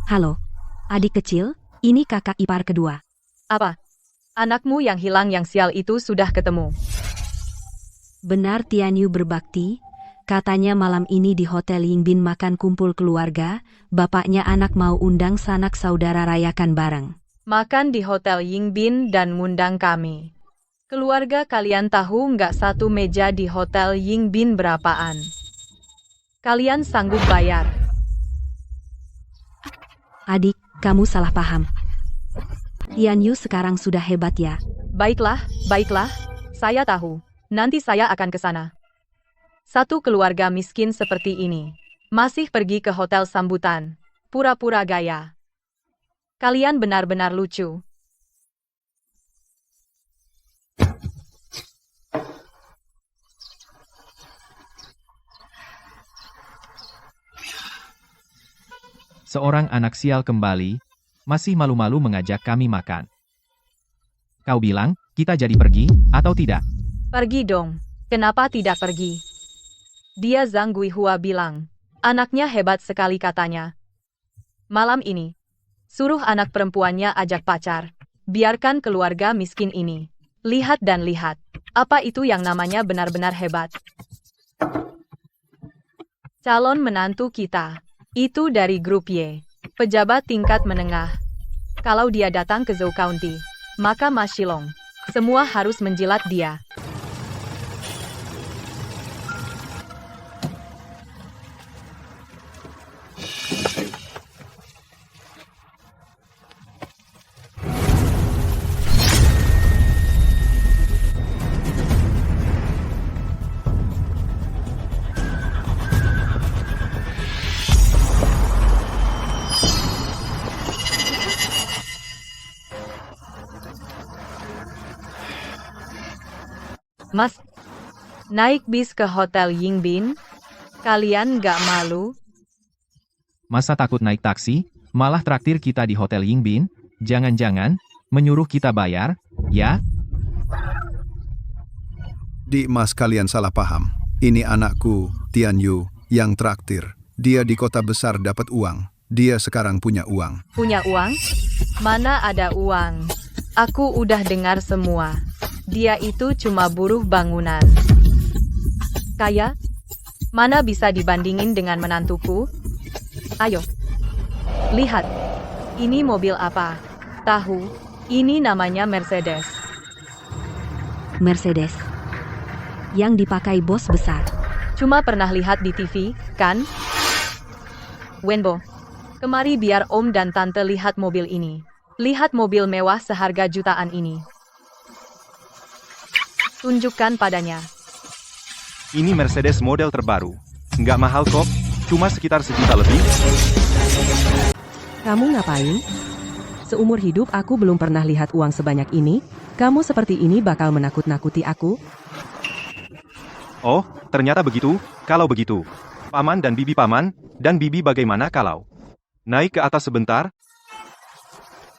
Halo, adik kecil, ini kakak ipar kedua. Apa? Anakmu yang hilang yang sial itu sudah ketemu. Benar Tianyu berbakti, katanya malam ini di Hotel Yingbin makan kumpul keluarga, bapaknya anak mau undang sanak saudara rayakan bareng. Makan di Hotel Yingbin dan ngundang kami. Keluarga kalian tahu nggak satu meja di Hotel Yingbin berapaan? Kalian sanggup bayar? Adik, kamu salah paham. Tianyu sekarang sudah hebat ya. Baiklah, baiklah, saya tahu. Nanti saya akan ke sana. Satu keluarga miskin seperti ini, masih pergi ke hotel sambutan, pura-pura gaya. Kalian benar-benar lucu. Seorang anak sial kembali, masih malu-malu mengajak kami makan. Kau bilang, kita jadi pergi, atau tidak? Pergi dong. Kenapa tidak pergi? Dia Zhang Guihua bilang, anaknya hebat sekali katanya. Malam ini, suruh anak perempuannya ajak pacar. Biarkan keluarga miskin ini. Lihat dan lihat. Apa itu yang namanya benar-benar hebat? Calon menantu kita. Itu dari grup Y. Pejabat tingkat menengah. Kalau dia datang ke Zhou County, maka Mas Shilong, semua harus menjilat dia. Mas, naik bis ke Hotel Yingbin? Kalian gak malu? Masa takut naik taksi, malah traktir kita di Hotel Yingbin? Jangan-jangan, menyuruh kita bayar, ya? Di Mas, kalian salah paham. Ini anakku, Tianyu, yang traktir. Dia di kota besar dapat uang. Dia sekarang punya uang. Punya uang? Mana ada uang? Aku udah dengar semua. Dia itu cuma buruh bangunan. Kaya? Mana bisa dibandingin dengan menantuku? Ayo. Lihat. Ini mobil apa? Tahu, ini namanya Mercedes. Mercedes. Yang dipakai bos besar. Cuma pernah lihat di TV, kan? Wenbo, kemari biar Om dan Tante lihat mobil ini. Lihat mobil mewah seharga jutaan ini. Tunjukkan padanya. Ini Mercedes model terbaru. Nggak mahal kok, cuma sekitar sejuta lebih. Kamu ngapain? Seumur hidup aku belum pernah lihat uang sebanyak ini. Kamu seperti ini bakal menakut-nakuti aku? Oh, ternyata begitu. Kalau begitu, Paman dan Bibi bagaimana kalau naik ke atas sebentar?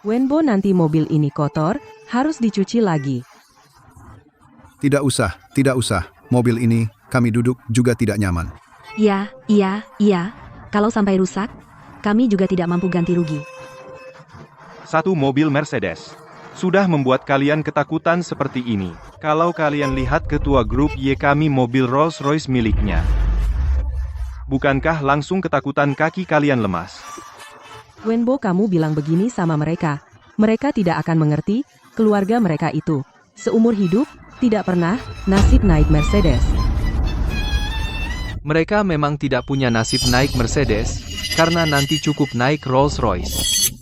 Wenbo, nanti mobil ini kotor, harus dicuci lagi. Tidak usah, tidak usah. Mobil ini, kami duduk juga tidak nyaman. Iya. Kalau sampai rusak, kami juga tidak mampu ganti rugi. Satu mobil Mercedes sudah membuat kalian ketakutan seperti ini. Kalau kalian lihat ketua grup Y kami mobil Rolls-Royce miliknya. Bukankah langsung ketakutan kaki kalian lemas? Wenbo, kamu bilang begini sama mereka. Mereka tidak akan mengerti, keluarga mereka itu. Seumur hidup, tidak pernah nasib naik Mercedes. Mereka memang tidak punya nasib naik Mercedes, karena nanti cukup naik Rolls-Royce.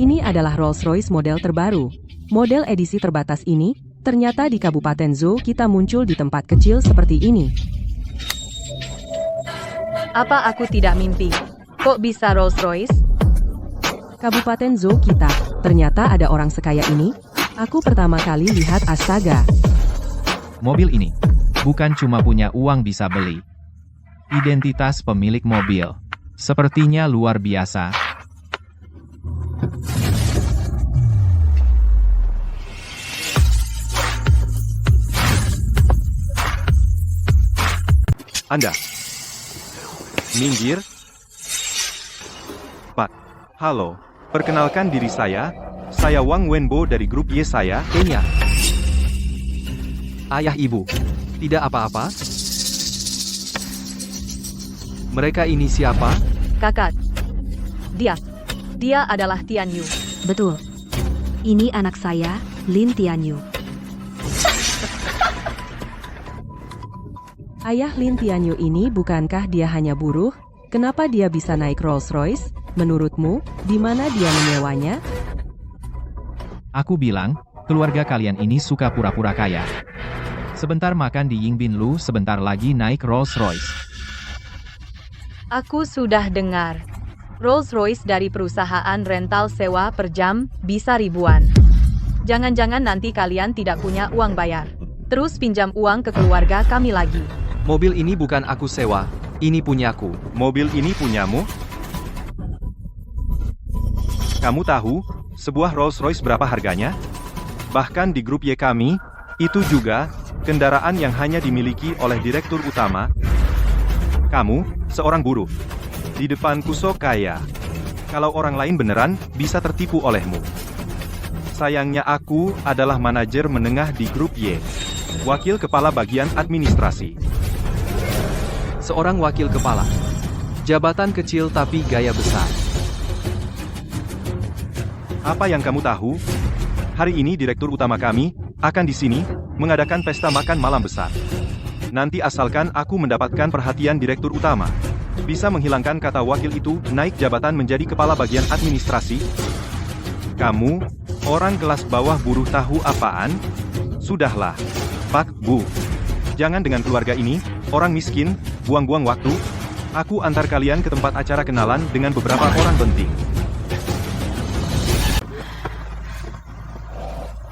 Ini adalah Rolls-Royce model terbaru. Model edisi terbatas ini, ternyata di Kabupaten Zo kita muncul di tempat kecil seperti ini. Apa aku tidak mimpi? Kok bisa Rolls-Royce? Kabupaten Zo kita, ternyata ada orang sekaya ini. Aku pertama kali lihat, astaga. Mobil ini bukan cuma punya uang bisa beli. Identitas pemilik mobil sepertinya luar biasa. Anda minggir. Pak, halo. Perkenalkan diri saya Wang Wenbo dari grup Y saya. Kenya. Ayah ibu. Tidak apa-apa. Mereka ini siapa? Kakak. Dia adalah Tian Yu. Betul. Ini anak saya, Lin Tianyu. Ayah Lin Tianyu ini bukankah dia hanya buruh? Kenapa dia bisa naik Rolls-Royce? Menurutmu, di mana dia menyewanya? Aku bilang, keluarga kalian ini suka pura-pura kaya. Sebentar makan di Yingbin Lu, sebentar lagi naik Rolls-Royce. Aku sudah dengar. Rolls-Royce dari perusahaan rental sewa per jam bisa ribuan. Jangan-jangan nanti kalian tidak punya uang bayar. Terus pinjam uang ke keluarga kami lagi. Mobil ini bukan aku sewa, ini punyaku. Mobil ini punyamu? Kamu tahu, sebuah Rolls-Royce berapa harganya? Bahkan di grup Y kami, itu juga kendaraan yang hanya dimiliki oleh direktur utama. Kamu, seorang buruh. Di depanku sok kaya. Kalau orang lain beneran, bisa tertipu olehmu. Sayangnya aku adalah manajer menengah di grup Y. Wakil kepala bagian administrasi. Seorang wakil kepala. Jabatan kecil tapi gaya besar. Apa yang kamu tahu? Hari ini direktur utama kami akan di sini mengadakan pesta makan malam besar. Nanti asalkan aku mendapatkan perhatian direktur utama, bisa menghilangkan kata wakil itu naik jabatan menjadi kepala bagian administrasi. Kamu, orang kelas bawah buruh tahu apaan? Sudahlah, Pak, Bu. Jangan dengan keluarga ini, orang miskin, buang-buang waktu. Aku antar kalian ke tempat acara kenalan dengan beberapa orang penting.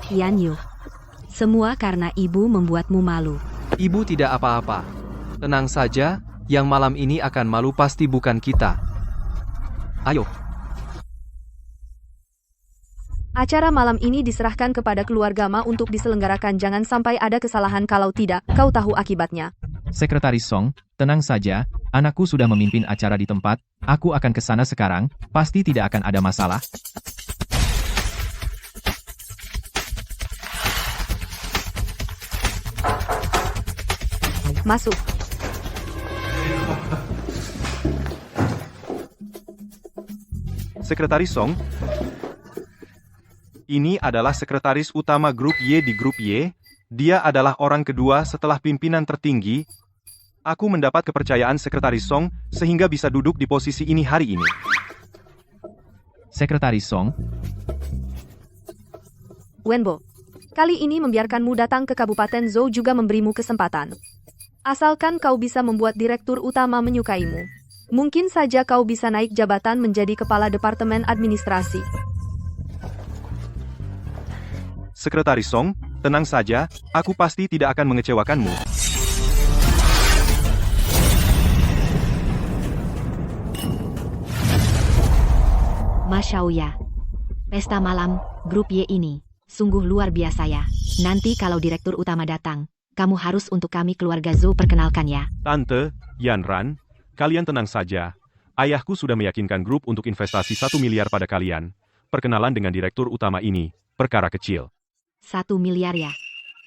Tianyu. Semua karena ibu membuatmu malu. Ibu tidak apa-apa. Tenang saja, yang malam ini akan malu pasti bukan kita. Ayo. Acara malam ini diserahkan kepada keluarga Ma untuk diselenggarakan. Jangan sampai ada kesalahan, kalau tidak, kau tahu akibatnya. Sekretaris Song, tenang saja, anakku sudah memimpin acara di tempat, aku akan ke sana sekarang, pasti tidak akan ada masalah. Masuk. Sekretaris Song, ini adalah sekretaris utama grup Y di grup Y. Dia adalah orang kedua setelah pimpinan tertinggi. Aku mendapat kepercayaan Sekretaris Song sehingga bisa duduk di posisi ini hari ini. Sekretaris Song, Wenbo, kali ini membiarkanmu datang ke Kabupaten Zhou juga memberimu kesempatan. Asalkan kau bisa membuat direktur utama menyukaimu. Mungkin saja kau bisa naik jabatan menjadi kepala departemen administrasi. Sekretaris Song, tenang saja, aku pasti tidak akan mengecewakanmu. Masya Allah. Pesta malam, grup Y ini, sungguh luar biasa ya. Nanti kalau direktur utama datang, kamu harus untuk kami keluarga Zhou perkenalkan ya. Tante, Yanran, kalian tenang saja. Ayahku sudah meyakinkan grup untuk investasi 1 miliar pada kalian. Perkenalan dengan direktur utama ini, perkara kecil. 1 miliar ya.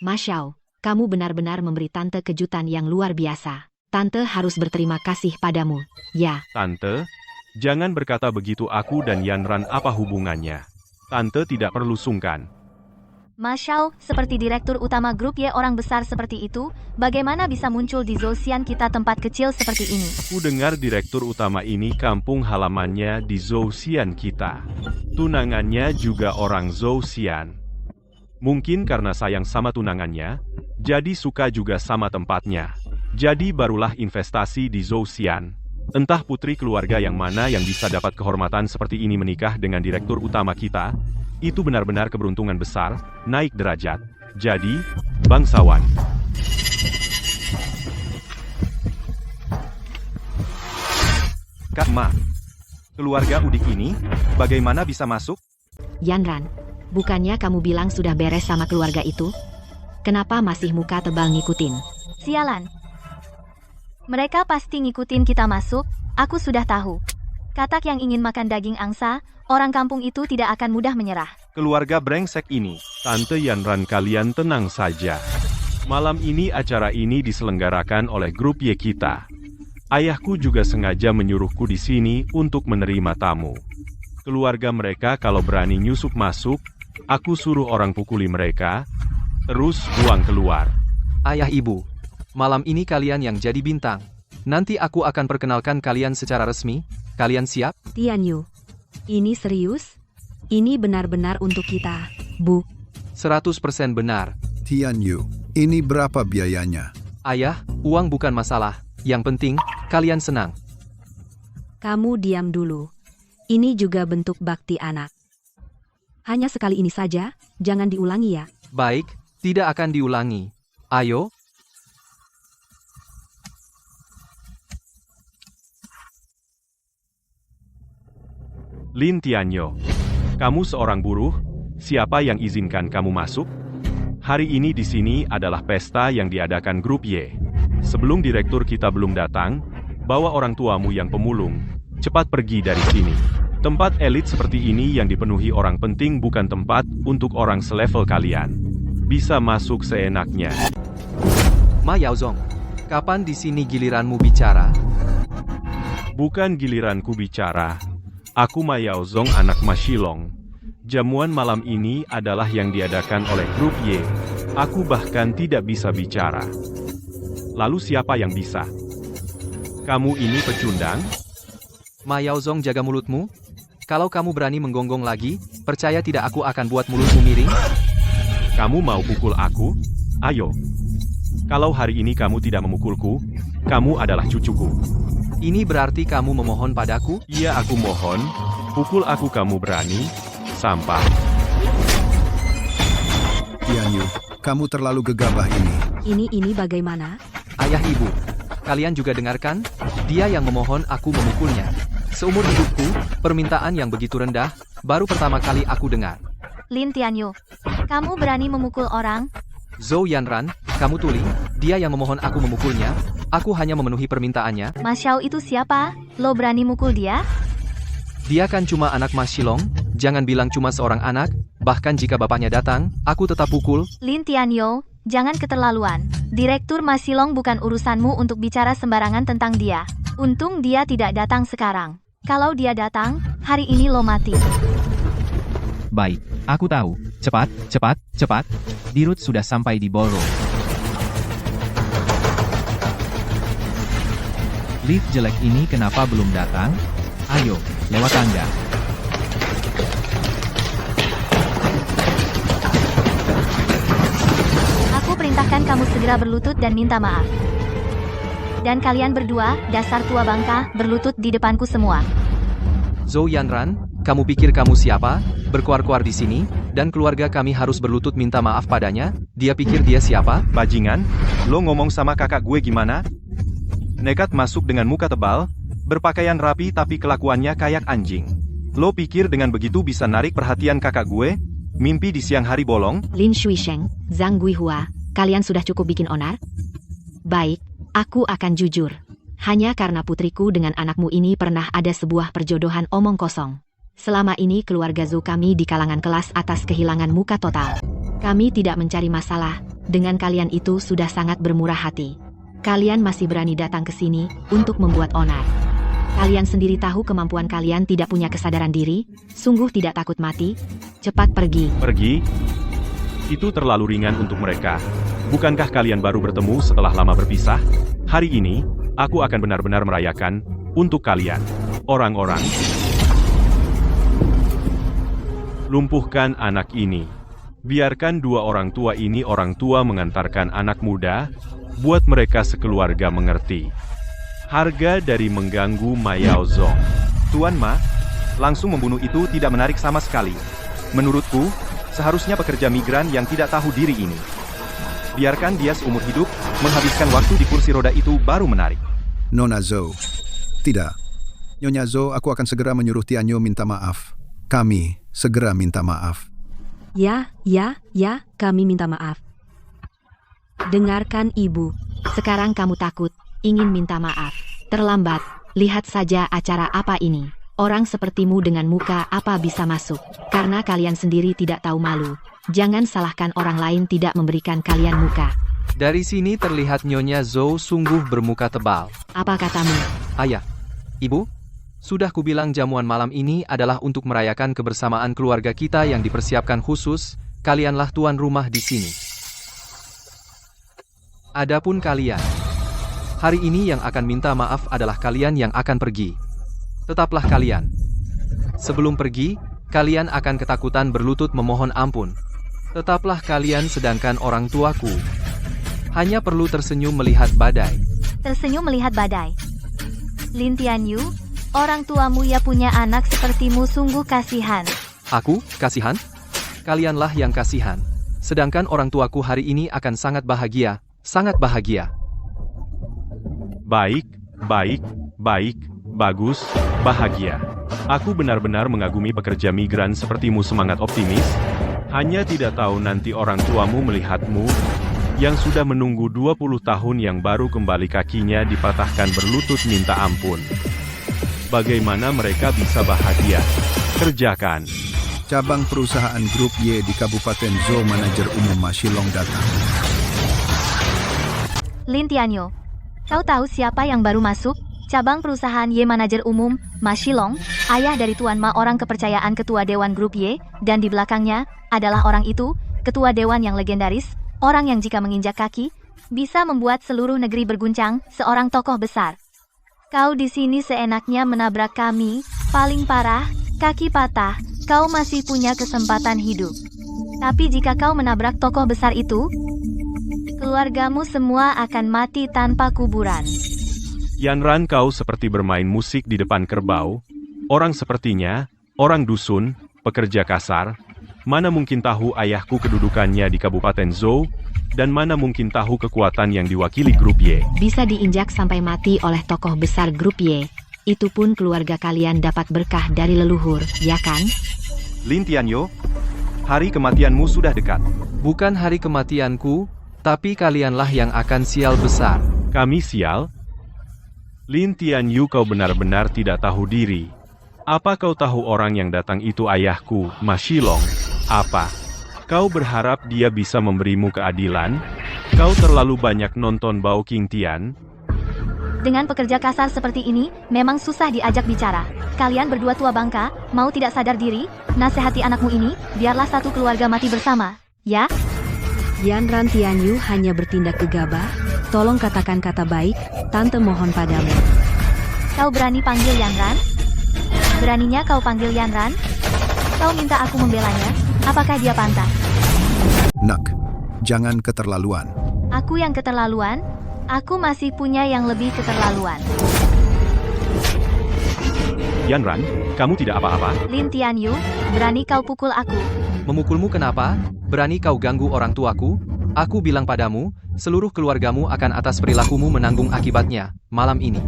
Masya Allah, kamu benar-benar memberi tante kejutan yang luar biasa. Tante harus berterima kasih padamu, ya. Tante, jangan berkata begitu, aku dan Yanran apa hubungannya? Tante tidak perlu sungkan. Masya, seperti direktur utama grup Y orang besar seperti itu, bagaimana bisa muncul di Zhouxian kita tempat kecil seperti ini? Ku dengar direktur utama ini kampung halamannya di Zhouxian kita. Tunangannya juga orang Zhouxian. Mungkin karena sayang sama tunangannya, jadi suka juga sama tempatnya. Jadi barulah investasi di Zhouxian. Entah putri keluarga yang mana yang bisa dapat kehormatan seperti ini menikah dengan direktur utama kita. Itu benar-benar keberuntungan besar, naik derajat. Jadi, bangsawan. Kak Ma, keluarga Udik ini, bagaimana bisa masuk? Yanran, bukannya kamu bilang sudah beres sama keluarga itu? Kenapa masih muka tebal ngikutin? Sialan. Mereka pasti ngikutin kita masuk, aku sudah tahu. Katak yang ingin makan daging angsa, orang kampung itu tidak akan mudah menyerah. Keluarga brengsek ini. Tante Yanran, kalian tenang saja. Malam ini acara ini diselenggarakan oleh grup Y kita. Ayahku juga sengaja menyuruhku di sini untuk menerima tamu. Keluarga mereka kalau berani nyusup masuk, aku suruh orang pukuli mereka, terus buang keluar. Ayah ibu, malam ini kalian yang jadi bintang. Nanti aku akan perkenalkan kalian secara resmi. Kalian siap? Tianyu, ini serius? Ini benar-benar untuk kita, Bu. 100% benar. Tianyu, ini berapa biayanya? Ayah, uang bukan masalah. Yang penting, kalian senang. Kamu diam dulu. Ini juga bentuk bakti anak. Hanya sekali ini saja, jangan diulangi ya. Baik, tidak akan diulangi. Ayo. Lin Tianyo, kamu seorang buruh, siapa yang izinkan kamu masuk? Hari ini di sini adalah pesta yang diadakan grup Y. Sebelum direktur kita belum datang, bawa orang tuamu yang pemulung, cepat pergi dari sini. Tempat elit seperti ini yang dipenuhi orang penting bukan tempat untuk orang selevel kalian. Bisa masuk seenaknya. Ma Yaozong, kapan di sini giliranmu bicara? Bukan giliranku bicara. Aku Ma Yaozong, anak Ma Shilong. Jamuan malam ini adalah yang diadakan oleh grup Y. Aku bahkan tidak bisa bicara. Lalu siapa yang bisa? Kamu ini pecundang? Ma Yaozong, jaga mulutmu. Kalau kamu berani menggonggong lagi, percaya tidak aku akan buat mulutmu miring. Kamu mau pukul aku? Ayo. Kalau hari ini kamu tidak memukulku, kamu adalah cucuku. Ini berarti kamu memohon padaku? Iya, aku mohon. Pukul aku, kamu berani? Sampah. Tianyu, kamu terlalu gegabah ini. Ini bagaimana? Ayah ibu, kalian juga dengarkan? Dia yang memohon aku memukulnya. Seumur hidupku, permintaan yang begitu rendah, baru pertama kali aku dengar. Lin Tianyu, kamu berani memukul orang? Zhou Yanran, kamu tuli, dia yang memohon aku memukulnya, aku hanya memenuhi permintaannya. Ma Xiao itu siapa? Lo berani mukul dia? Dia kan cuma anak Ma Shilong, jangan bilang cuma seorang anak, bahkan jika bapaknya datang, aku tetap pukul. Lin Tianyu, jangan keterlaluan. Direktur Ma Shilong bukan urusanmu untuk bicara sembarangan tentang dia. Untung dia tidak datang sekarang. Kalau dia datang, hari ini lo mati. Baik, aku tahu. Cepat, cepat, cepat. Dirut sudah sampai di ballroom. Lift jelek ini kenapa belum datang? Ayo, lewat tangga. Aku perintahkan kamu segera berlutut dan minta maaf. Dan kalian berdua, dasar tua bangka, berlutut di depanku semua. Zhou Yanran, Kamu pikir kamu siapa? Berkuar-kuar di sini, dan keluarga kami harus berlutut minta maaf padanya? Dia pikir dia siapa? Bajingan, lo ngomong sama kakak gue gimana? Nekat masuk dengan muka tebal, berpakaian rapi tapi kelakuannya kayak anjing. Lo pikir dengan begitu bisa narik perhatian kakak gue? Mimpi di siang hari bolong? Lin Shuisheng, Zhang Guihua, kalian sudah cukup bikin onar? Baik, aku akan jujur. Hanya karena putriku dengan anakmu ini pernah ada sebuah perjodohan omong kosong. Selama ini keluarga Zhou kami di kalangan kelas atas kehilangan muka total. Kami tidak mencari masalah, dengan kalian itu sudah sangat bermurah hati. Kalian masih berani datang ke sini untuk membuat onar. Kalian sendiri tahu kemampuan kalian tidak punya kesadaran diri, sungguh tidak takut mati. Cepat pergi. Pergi? Itu terlalu ringan untuk mereka. Bukankah kalian baru bertemu setelah lama berpisah? Hari ini, aku akan benar-benar merayakan untuk kalian. Orang-orang. Lumpuhkan anak ini. Biarkan dua orang tua ini orang tua mengantarkan anak muda, buat mereka sekeluarga mengerti. Harga dari mengganggu Ma Yaozong. Tuan Ma, langsung membunuh itu tidak menarik sama sekali. Menurutku, seharusnya pekerja migran yang tidak tahu diri ini. Biarkan dia seumur hidup, menghabiskan waktu di kursi roda itu baru menarik. Nona Zhou. Tidak. Nyonya Zhou, aku akan segera menyuruh Tianyu minta maaf. Kami segera minta maaf. Ya, kami minta maaf. Dengarkan ibu. Sekarang kamu takut, ingin minta maaf. Terlambat, lihat saja acara apa ini. Orang sepertimu dengan muka apa bisa masuk? Karena kalian sendiri tidak tahu malu. Jangan salahkan orang lain tidak memberikan kalian muka. Dari sini terlihat Nyonya Zhou sungguh bermuka tebal. Apa katamu? Ayah, ibu, sudah kubilang jamuan malam ini adalah untuk merayakan kebersamaan keluarga kita yang dipersiapkan khusus, kalianlah tuan rumah di sini. Adapun kalian, hari ini yang akan minta maaf adalah kalian yang akan pergi. Tetaplah kalian. Sebelum pergi, kalian akan ketakutan berlutut memohon ampun. Tetaplah kalian sedangkan orang tuaku hanya perlu tersenyum melihat badai. Tersenyum melihat badai. Lin Tianyu, orang tuamu ya punya anak sepertimu sungguh kasihan. Aku, kasihan? Kalianlah yang kasihan. Sedangkan orang tuaku hari ini akan sangat bahagia, sangat bahagia. Baik, bagus, bahagia. Aku benar-benar mengagumi pekerja migran sepertimu semangat optimis. Hanya tidak tahu nanti orang tuamu melihatmu, yang sudah menunggu 20 tahun yang baru kembali kakinya dipatahkan berlutut minta ampun. Bagaimana mereka bisa bahagia? Kerjakan. Cabang perusahaan Grup Y di Kabupaten Zhou Manajer Umum Ma Shilong datang. Lin Tianyu, kau tahu siapa yang baru masuk? Cabang perusahaan Y Manajer Umum, Ma Shilong, ayah dari Tuan Ma orang kepercayaan Ketua Dewan Grup Y, dan di belakangnya adalah orang itu, Ketua Dewan yang legendaris, orang yang jika menginjak kaki, bisa membuat seluruh negeri berguncang, seorang tokoh besar. Kau di sini seenaknya menabrak kami, paling parah, kaki patah, kau masih punya kesempatan hidup. Tapi jika kau menabrak tokoh besar itu, keluargamu semua akan mati tanpa kuburan. Yanran, kau seperti bermain musik di depan kerbau. Orang sepertinya, orang dusun, pekerja kasar. Mana mungkin tahu ayahku kedudukannya di Kabupaten Zhou, dan mana mungkin tahu kekuatan yang diwakili Grup Y. Bisa diinjak sampai mati oleh tokoh besar Grup Y. Itu pun keluarga kalian dapat berkah dari leluhur, ya kan? Lin Tianyu, hari kematianmu sudah dekat. Bukan hari kematianku, tapi kalianlah yang akan sial besar. Kami sial? Lin Tianyu, kau benar-benar tidak tahu diri. Apa kau tahu orang yang datang itu ayahku, Ma Shilong? Apa? Kau berharap dia bisa memberimu keadilan? Kau terlalu banyak nonton Bao King Tian. Dengan pekerja kasar seperti ini, memang susah diajak bicara. Kalian berdua tua bangka, mau tidak sadar diri? Nasihati anakmu ini, biarlah satu keluarga mati bersama, ya? Yanran Tianyu hanya bertindak gegabah. Tolong katakan kata baik, Tante mohon padamu. Kau berani panggil Yanran? Beraninya kau panggil Yanran? Kau minta aku membelanya? Apakah dia pantas? Nak, jangan keterlaluan. Aku yang keterlaluan? Aku masih punya yang lebih keterlaluan. Yanran, kamu tidak apa-apa? Lin Tianyu, berani kau pukul aku? Memukulmu kenapa? Berani kau ganggu orang tuaku? Aku bilang padamu, seluruh keluargamu akan atas perilakumu menanggung akibatnya, malam ini.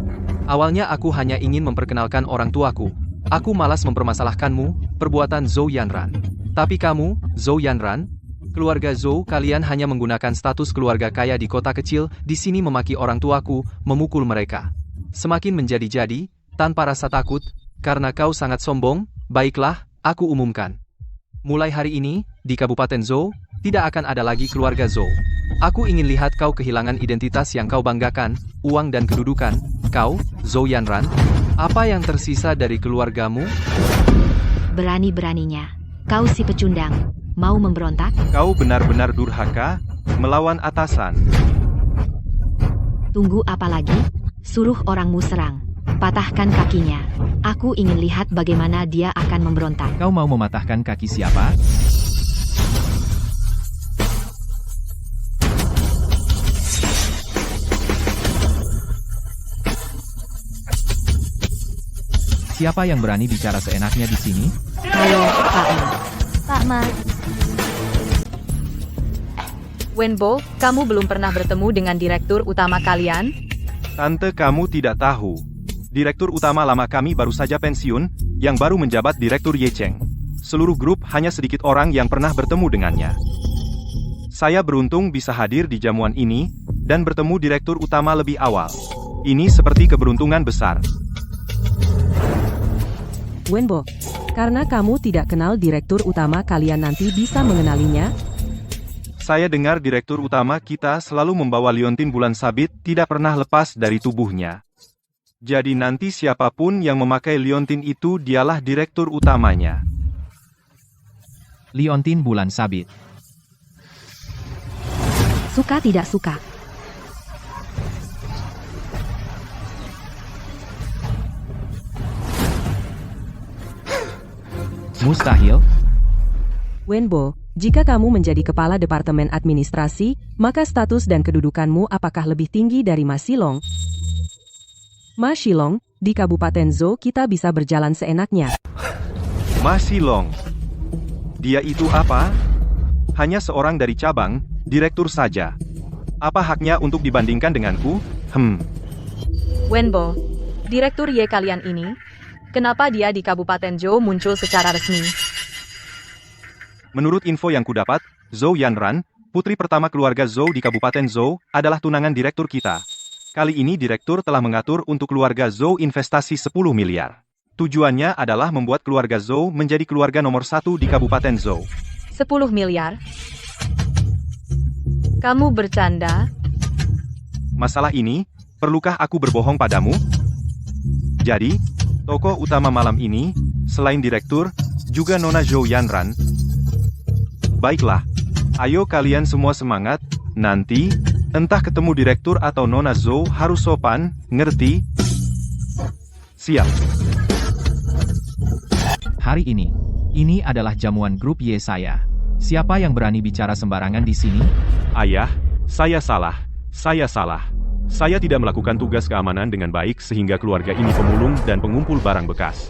Awalnya aku hanya ingin memperkenalkan orang tuaku. Aku malas mempermasalahkanmu, perbuatan Zhou Yanran. Tapi kamu, Zhou Yanran, keluarga Zhou, kalian hanya menggunakan status keluarga kaya di kota kecil, di sini memaki orang tuaku, memukul mereka. Semakin menjadi-jadi, tanpa rasa takut, karena kau sangat sombong, baiklah, aku umumkan. Mulai hari ini, di Kabupaten Zhou, tidak akan ada lagi keluarga Zhou. Aku ingin lihat kau kehilangan identitas yang kau banggakan, uang dan kedudukan. Kau, Zhou Yanran, apa yang tersisa dari keluargamu? Berani-beraninya. Kau si pecundang. Mau memberontak? Kau benar-benar durhaka, melawan atasan. Tunggu apa lagi? Suruh orangmu serang. Patahkan kakinya. Aku ingin lihat bagaimana dia akan memberontak. Kau mau mematahkan kaki siapa? Siapa yang berani bicara seenaknya di sini? Halo, Pak Ma. Pak Ma, Wenbo, kamu belum pernah bertemu dengan direktur utama kalian? Tante, kamu tidak tahu. Direktur utama lama kami baru saja pensiun, yang baru menjabat Direktur Ye Cheng. Seluruh grup hanya sedikit orang yang pernah bertemu dengannya. Saya beruntung bisa hadir di jamuan ini, dan bertemu direktur utama lebih awal. Ini seperti keberuntungan besar. Wenbo, karena kamu tidak kenal direktur utama kalian nanti bisa mengenalinya? Saya dengar direktur utama kita selalu membawa liontin bulan sabit tidak pernah lepas dari tubuhnya. Jadi nanti siapapun yang memakai liontin itu dialah direktur utamanya. Liontin bulan sabit. Suka tidak suka. Mustahil. Wenbo, jika kamu menjadi kepala departemen administrasi, maka status dan kedudukanmu apakah lebih tinggi dari Ma Shilong? Ma Shilong, di Kabupaten Zhou kita bisa berjalan seenaknya. Ma Shilong. Dia itu apa? Hanya seorang dari cabang, direktur saja. Apa haknya untuk dibandingkan denganku? Wenbo, direktur Ye kalian ini, kenapa dia di Kabupaten Zhou muncul secara resmi? Menurut info yang kudapat, Zhou Yanran, putri pertama keluarga Zhou di Kabupaten Zhou, adalah tunangan direktur kita. Kali ini direktur telah mengatur untuk keluarga Zhou investasi 10 miliar. Tujuannya adalah membuat keluarga Zhou menjadi keluarga nomor 1 di Kabupaten Zhou. 10 miliar? Kamu bercanda? Masalah ini, perlukah aku berbohong padamu? Jadi, tokoh utama malam ini, selain direktur, juga Nona Zhou Yanran. Baiklah, ayo kalian semua semangat, nanti, entah ketemu direktur atau Nona Zhou harus sopan, ngerti? Siap. Hari ini adalah jamuan grup Y saya. Siapa yang berani bicara sembarangan di sini? Ayah, saya salah. Saya tidak melakukan tugas keamanan dengan baik sehingga keluarga ini pemulung dan pengumpul barang bekas.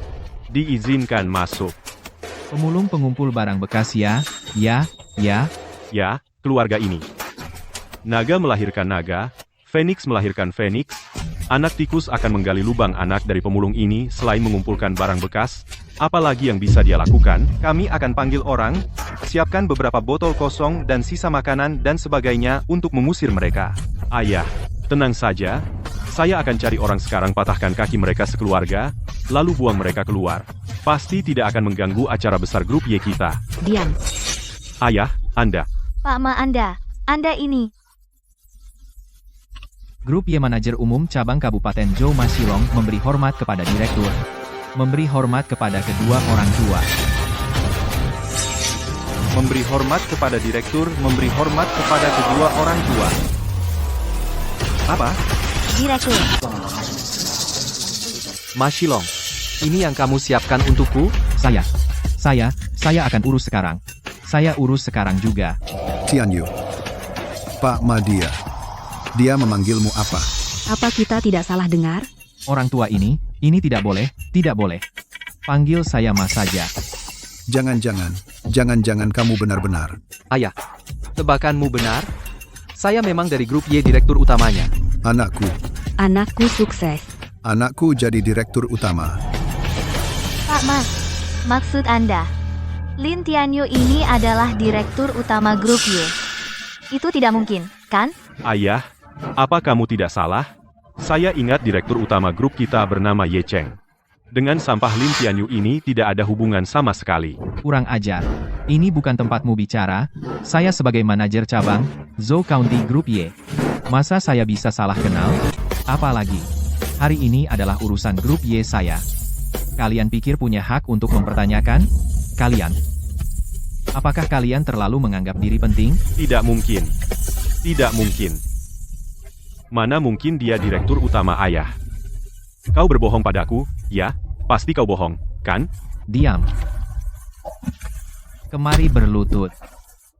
Diizinkan masuk. Pemulung pengumpul barang bekas ya? Ya, keluarga ini. Naga melahirkan naga, Phoenix melahirkan Phoenix. Anak tikus akan menggali lubang anak dari pemulung ini selain mengumpulkan barang bekas. Apalagi yang bisa dia lakukan? Kami akan panggil orang, siapkan beberapa botol kosong dan sisa makanan dan sebagainya untuk mengusir mereka. Ayah, tenang saja. Saya akan cari orang sekarang patahkan kaki mereka sekeluarga, lalu buang mereka keluar. Pasti tidak akan mengganggu acara besar grup Y kita. Diam. Ayah, Anda. Pak Ma Anda ini. Grup Y Manajer Umum Cabang Kabupaten Zhou Ma Shilong memberi hormat kepada direktur. Memberi hormat kepada kedua orang tua. Memberi hormat kepada direktur, memberi hormat kepada kedua orang tua. Apa? Direktur. Ma Shilong, ini yang kamu siapkan untukku? Saya akan urus sekarang. Saya urus sekarang juga. Tianyu. Pak Madia. Dia memanggilmu apa? Apa kita tidak salah dengar? Orang tua ini, Ini tidak boleh, tidak boleh. Panggil saya Mas saja. Jangan-jangan kamu benar-benar. Ayah, tebakanmu benar? Saya memang dari grup Y direktur utamanya. Anakku sukses. Anakku jadi direktur utama. Pak Mas, maksud Anda, Lin Tianyu ini adalah direktur utama grup Y. Itu tidak mungkin, kan? Ayah, apa kamu tidak salah? Saya ingat direktur utama grup kita bernama Ye Cheng. Dengan sampah Lin Tianyu ini tidak ada hubungan sama sekali. Kurang ajar. Ini bukan tempatmu bicara. Saya sebagai manajer cabang, Zhou County Group Y. Masa saya bisa salah kenal? Apalagi, hari ini adalah urusan grup Y saya. Kalian pikir punya hak untuk mempertanyakan? Kalian? Apakah kalian terlalu menganggap diri penting? Tidak mungkin. Tidak mungkin. Mana mungkin dia direktur utama ayah? Kau berbohong padaku, ya? Pasti kau bohong, kan? Diam. Kemari berlutut.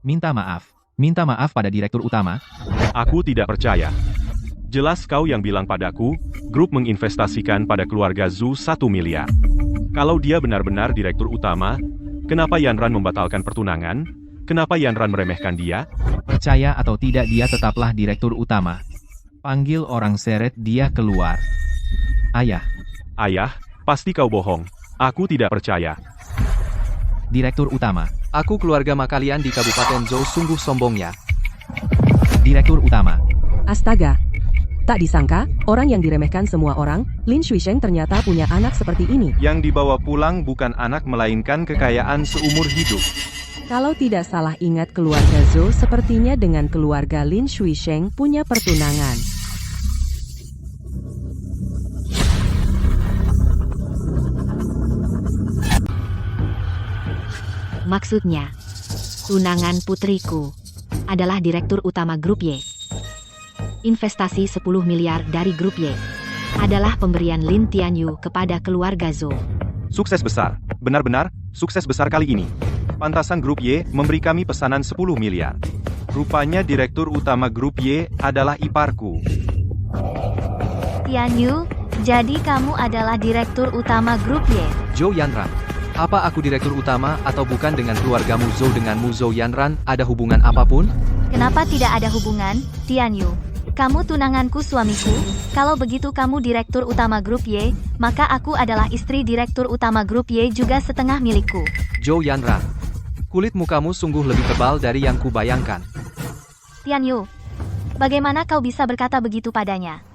Minta maaf. Minta maaf pada direktur utama. Aku tidak percaya. Jelas kau yang bilang padaku, grup menginvestasikan pada keluarga Zhu 1 miliar. Kalau dia benar-benar direktur utama, kenapa Yanran membatalkan pertunangan? Kenapa Yanran meremehkan dia? Percaya atau tidak dia tetaplah direktur utama. Panggil orang seret dia keluar. Ayah. Ayah, pasti kau bohong. Aku tidak percaya. Direktur utama. Aku keluarga kalian di Kabupaten Zhou sungguh sombongnya. Direktur utama. Astaga. Tak disangka, orang yang diremehkan semua orang, Lin Shuisheng ternyata punya anak seperti ini. Yang dibawa pulang bukan anak melainkan kekayaan seumur hidup. Kalau tidak salah ingat keluarga Zhou sepertinya dengan keluarga Lin Shuisheng punya pertunangan. Maksudnya, tunangan putriku adalah direktur utama grup Y. Investasi 10 miliar dari grup Y adalah pemberian Lin Tianyu kepada keluarga Zhou. Sukses besar. Benar-benar, sukses besar kali ini. Pantasan grup Y memberi kami pesanan 10 miliar. Rupanya direktur utama grup Y adalah iparku. Tianyu, jadi kamu adalah direktur utama grup Y. Zhou Yanran, apa aku direktur utama atau bukan dengan keluargamu Zhou denganmu Zhou Yanran ada hubungan apapun? Kenapa tidak ada hubungan, Tianyu? Kamu tunanganku suamiku, kalau begitu kamu direktur utama grup Y, maka aku adalah istri direktur utama grup Y juga setengah milikku. Zhou Yanran, kulit mukamu sungguh lebih tebal dari yang kubayangkan. Tianyu, bagaimana kau bisa berkata begitu padanya?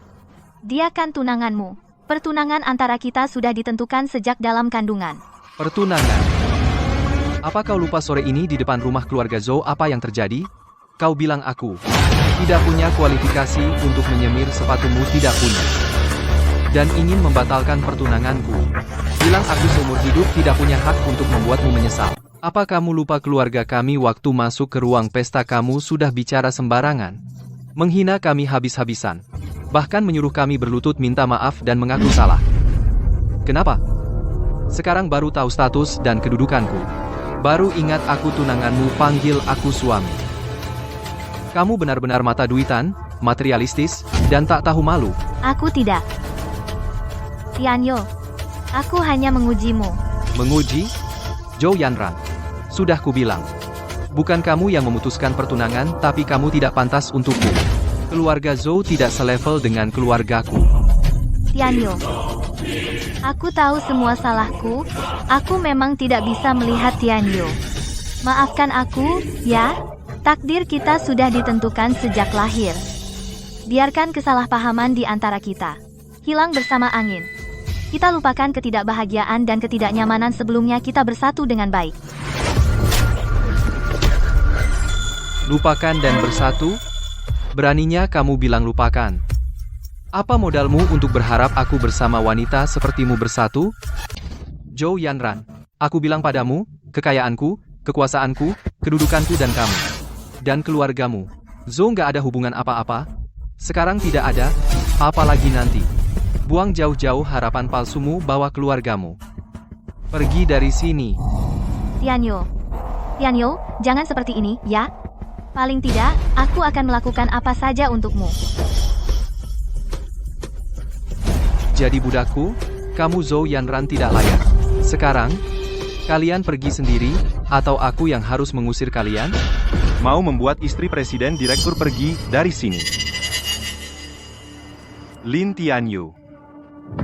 Dia kan tunanganmu. Pertunangan antara kita sudah ditentukan sejak dalam kandungan. Pertunangan. Apa kau lupa sore ini di depan rumah keluarga Zhou apa yang terjadi? Kau bilang aku tidak punya kualifikasi untuk menyemir sepatumu tidak punya. Dan ingin membatalkan pertunanganku. Bilang aku seumur hidup tidak punya hak untuk membuatmu menyesal. Apa kamu lupa keluarga kami waktu masuk ke ruang pesta kamu sudah bicara sembarangan? Menghina kami habis-habisan. Bahkan menyuruh kami berlutut minta maaf dan mengaku salah. Kenapa? Sekarang baru tahu status dan kedudukanku. Baru ingat aku tunanganmu panggil aku suami. Kamu benar-benar mata duitan, materialistis, dan tak tahu malu. Aku tidak. Tianyu, aku hanya mengujimu. Menguji? Zhou Yanran, sudah kubilang. Bukan kamu yang memutuskan pertunangan, tapi kamu tidak pantas untukku. Keluarga Zhou tidak selevel dengan keluargaku. Tianyu, aku tahu semua salahku. Aku memang tidak bisa melihat Tianyu. Maafkan aku, ya. Takdir kita sudah ditentukan sejak lahir. Biarkan kesalahpahaman di antara kita hilang bersama angin. Kita lupakan ketidakbahagiaan dan ketidaknyamanan sebelumnya kita bersatu dengan baik. Lupakan dan bersatu? Beraninya kamu bilang lupakan. Apa modalmu untuk berharap aku bersama wanita sepertimu bersatu? Zhou Yanran, aku bilang padamu, kekayaanku, kekuasaanku, kedudukanku dan kamu. Dan keluargamu. Zhou nggak ada hubungan apa-apa. Sekarang tidak ada, apalagi nanti. Buang jauh-jauh harapan palsumu bawa keluargamu. Pergi dari sini. Tianyu, jangan seperti ini, ya. Paling tidak, aku akan melakukan apa saja untukmu. Jadi budakku, Kamu Zhou Yanran tidak layak. Sekarang, kalian pergi sendiri, atau aku yang harus mengusir kalian? Mau membuat istri presiden direktur pergi dari sini. Lin Tianyu.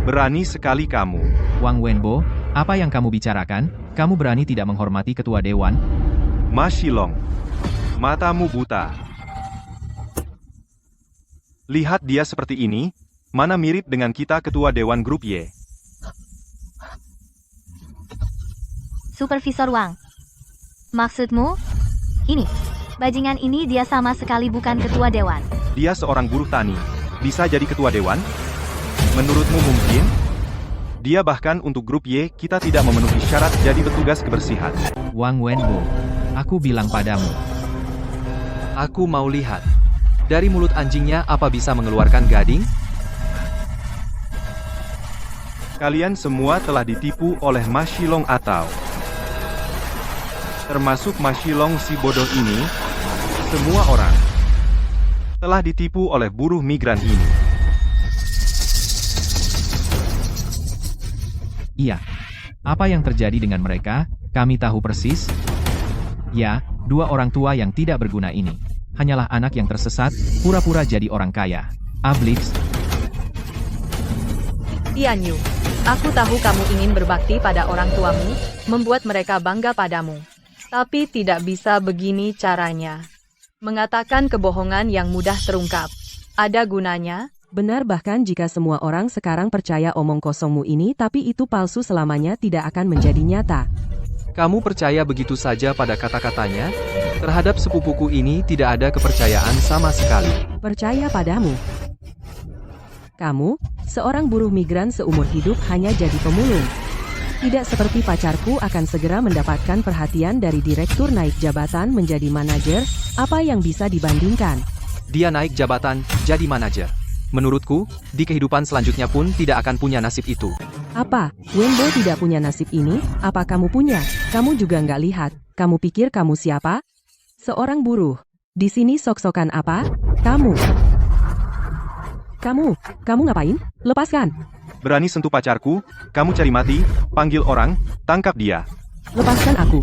Berani sekali kamu. Wang Wenbo, apa yang kamu bicarakan? Kamu berani tidak menghormati ketua dewan? Ma Shilong. Matamu buta. Lihat dia seperti ini, mana mirip dengan kita ketua dewan grup Y. Supervisor Wang. Maksudmu? Ini. Bajingan ini dia sama sekali bukan ketua dewan. Dia seorang buruh tani. Bisa jadi ketua dewan? Menurutmu mungkin? Dia bahkan untuk grup Y, kita tidak memenuhi syarat jadi petugas kebersihan. Wang Wenbo, aku bilang padamu. Aku mau lihat. Dari mulut anjingnya apa bisa mengeluarkan gading? Kalian semua telah ditipu oleh Ma Shilong atau... Termasuk Ma Shilong si bodoh ini, semua orang telah ditipu oleh buruh migran ini. Iya. Apa yang terjadi dengan mereka, kami tahu persis. Ya, dua orang tua yang tidak berguna ini. Hanyalah anak yang tersesat, pura-pura jadi orang kaya. Ablix. Tianyu, aku tahu kamu ingin berbakti pada orang tuamu, membuat mereka bangga padamu. Tapi tidak bisa begini caranya. Mengatakan kebohongan yang mudah terungkap. Ada gunanya? Benar, bahkan jika semua orang sekarang percaya omong kosongmu ini, tapi itu palsu selamanya tidak akan menjadi nyata. Kamu percaya begitu saja pada kata-katanya? Terhadap sepupuku ini tidak ada kepercayaan sama sekali. Percaya padamu. Kamu, seorang buruh migran seumur hidup hanya jadi pemulung. Tidak seperti pacarku akan segera mendapatkan perhatian dari direktur naik jabatan menjadi manajer, apa yang bisa dibandingkan? Dia naik jabatan, jadi manajer. Menurutku, di kehidupan selanjutnya pun tidak akan punya nasib itu. Apa? Wenbo tidak punya nasib ini? Apa kamu punya? Kamu juga nggak lihat. Kamu pikir kamu siapa? Seorang buruh. Di sini sok-sokan apa? Kamu ngapain? Lepaskan. Berani sentuh pacarku, kamu cari mati, panggil orang, tangkap dia. Lepaskan aku.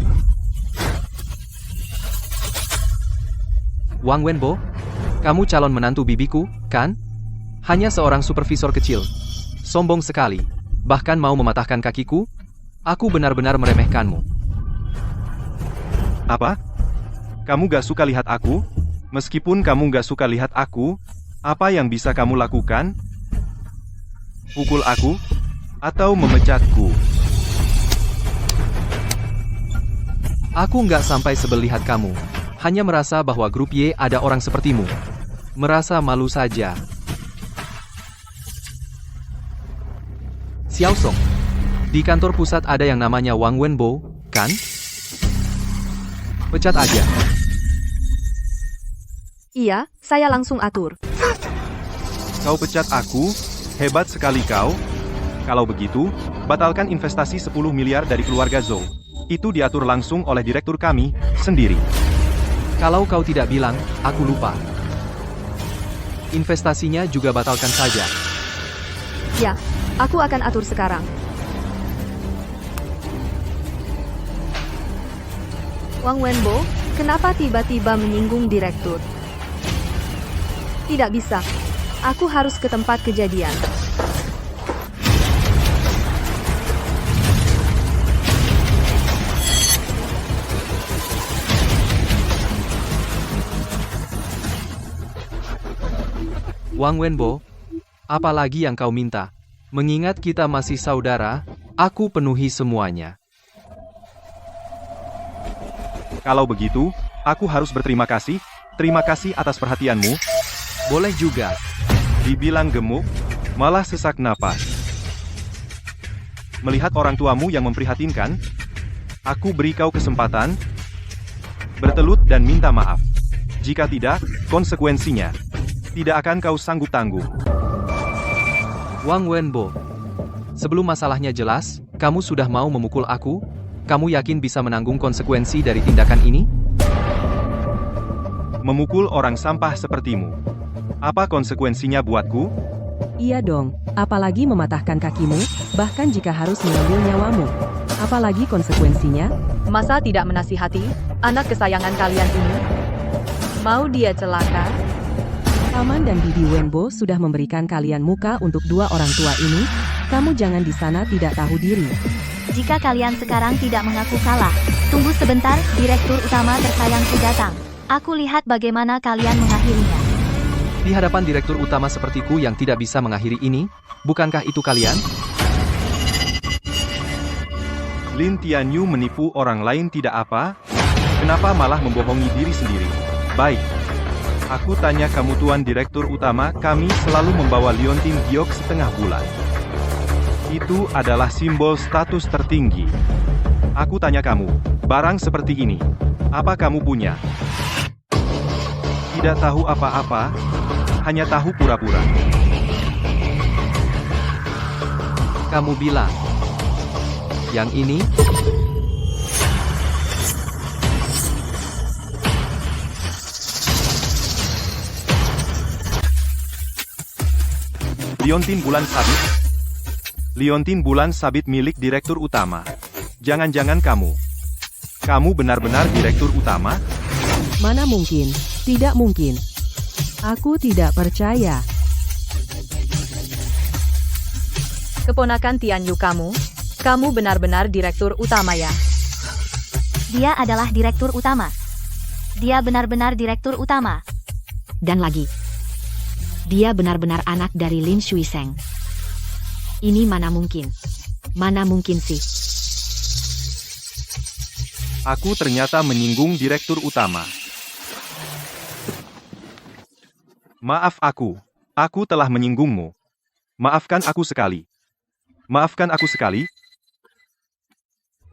Wang Wenbo, kamu calon menantu bibiku, kan? Hanya seorang supervisor kecil. Sombong sekali. Bahkan mau mematahkan kakiku? Aku benar-benar meremehkanmu. Apa? Kamu gak suka lihat aku? Meskipun kamu gak suka lihat aku, apa yang bisa kamu lakukan? Pukul aku? Atau memecatku? Aku nggak sampai sebel lihat kamu. Hanya merasa bahwa grup Y ada orang sepertimu. Merasa malu saja. Xiaosong, di kantor pusat ada yang namanya Wang Wenbo, kan? Pecat aja. Iya, saya langsung atur. Kau pecat aku? Hebat sekali kau. Kalau begitu, batalkan investasi 10 miliar dari keluarga Zhou. Itu diatur langsung oleh direktur kami, sendiri. Kalau kau tidak bilang, aku lupa. Investasinya juga batalkan saja. Ya, aku akan atur sekarang. Wang Wenbo, kenapa tiba-tiba menyinggung direktur? Tidak bisa. Aku harus ke tempat kejadian. Wang Wenbo, apa lagi yang kau minta? Mengingat kita masih saudara, aku penuhi semuanya. Kalau begitu, aku harus berterima kasih. Terima kasih atas perhatianmu. Boleh juga. Dibilang gemuk, malah sesak napas. Melihat orang tuamu yang memprihatinkan, aku beri kau kesempatan bertelut dan minta maaf. Jika tidak, konsekuensinya tidak akan kau sanggup tanggung. Wang Wenbo, sebelum masalahnya jelas, kamu sudah mau memukul aku? Kamu yakin bisa menanggung konsekuensi dari tindakan ini? Memukul orang sampah sepertimu. Apa konsekuensinya buatku? Iya dong, apalagi mematahkan kakimu, bahkan jika harus mengambil nyawamu. Apalagi konsekuensinya? Masa tidak menasihati anak kesayangan kalian ini? Mau dia celaka? Paman dan Bibi Wenbo sudah memberikan kalian muka untuk dua orang tua ini. Kamu jangan di sana tidak tahu diri. Jika kalian sekarang tidak mengaku kalah, tunggu sebentar, Direktur Utama tersayangku datang. Aku lihat bagaimana kalian mengakhirinya. Di hadapan Direktur Utama sepertiku yang tidak bisa mengakhiri ini, bukankah itu kalian? Lin Tianyu menipu orang lain tidak apa? Kenapa malah membohongi diri sendiri? Baik. Aku tanya kamu Tuan Direktur Utama, kami selalu membawa liontin giok setengah bulan. Itu adalah simbol status tertinggi. Aku tanya kamu, barang seperti ini, apa kamu punya? Tidak tahu apa-apa, hanya tahu pura-pura. Kamu bilang, yang ini? Liontin bulan sabit? Liontin bulan sabit milik Direktur Utama. Jangan-jangan kamu benar-benar Direktur Utama? Mana mungkin, tidak mungkin. Aku tidak percaya. Keponakan Tianyu kamu benar-benar Direktur Utama ya? Dia adalah Direktur Utama. Dia benar-benar Direktur Utama. Dan lagi, dia benar-benar anak dari Lin Shuisheng. Ini mana mungkin sih? Aku ternyata menyinggung Direktur Utama. Maaf aku telah menyinggungmu. Maafkan aku sekali.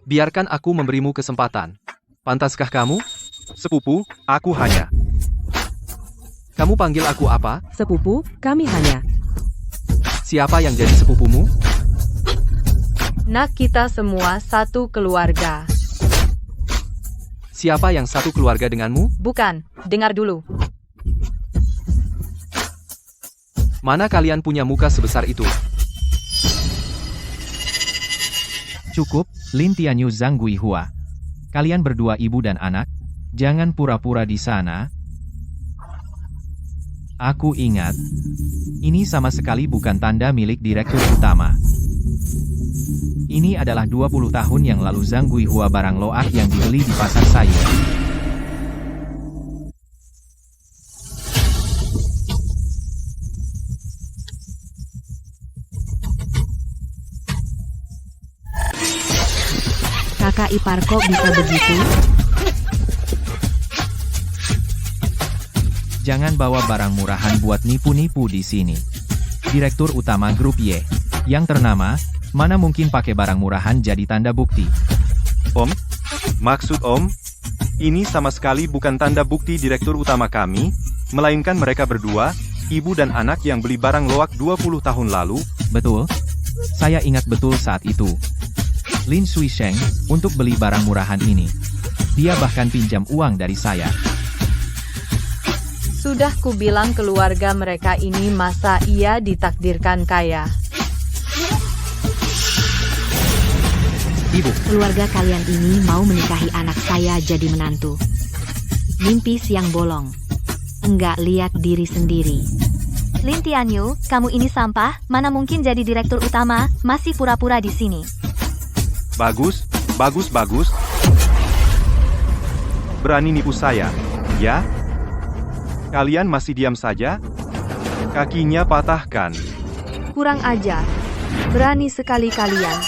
Biarkan aku memberimu kesempatan. Pantaskah kamu? Sepupu, aku hanya. Kamu panggil aku apa? Sepupu, kami hanya. Siapa yang jadi sepupumu? Nak, kita semua satu keluarga. Siapa yang satu keluarga denganmu? Bukan, dengar dulu. Mana kalian punya muka sebesar itu? Cukup, Lin Tianyu Zhang Guihua. Kalian berdua ibu dan anak, jangan pura-pura di sana. Aku ingat, ini sama sekali bukan tanda milik Direktur Utama. Ini adalah 20 tahun yang lalu Zhang Guihua barang loak yang dibeli di pasar sayur. Kakak ipar kok bisa begitu? Jangan bawa barang murahan buat nipu-nipu di sini. Direktur Utama Grup Y, yang ternama, mana mungkin pakai barang murahan jadi tanda bukti. Om? Maksud Om? Ini sama sekali bukan tanda bukti Direktur Utama kami, melainkan mereka berdua, ibu dan anak yang beli barang loak 20 tahun lalu. Betul. Saya ingat betul saat itu. Lin Shuisheng, untuk beli barang murahan ini. Dia bahkan pinjam uang dari saya. Sudah kubilang keluarga mereka ini masa ia ditakdirkan kaya. Ibu, keluarga kalian ini mau menikahi anak saya jadi menantu. Mimpi siang bolong. Enggak lihat diri sendiri. Lin Tianyu, kamu ini sampah, mana mungkin jadi Direktur Utama, masih pura-pura di sini. Bagus. Berani nipu saya, ya? Kalian masih diam saja? Kakinya patahkan. Kurang ajar. Berani sekali kalian.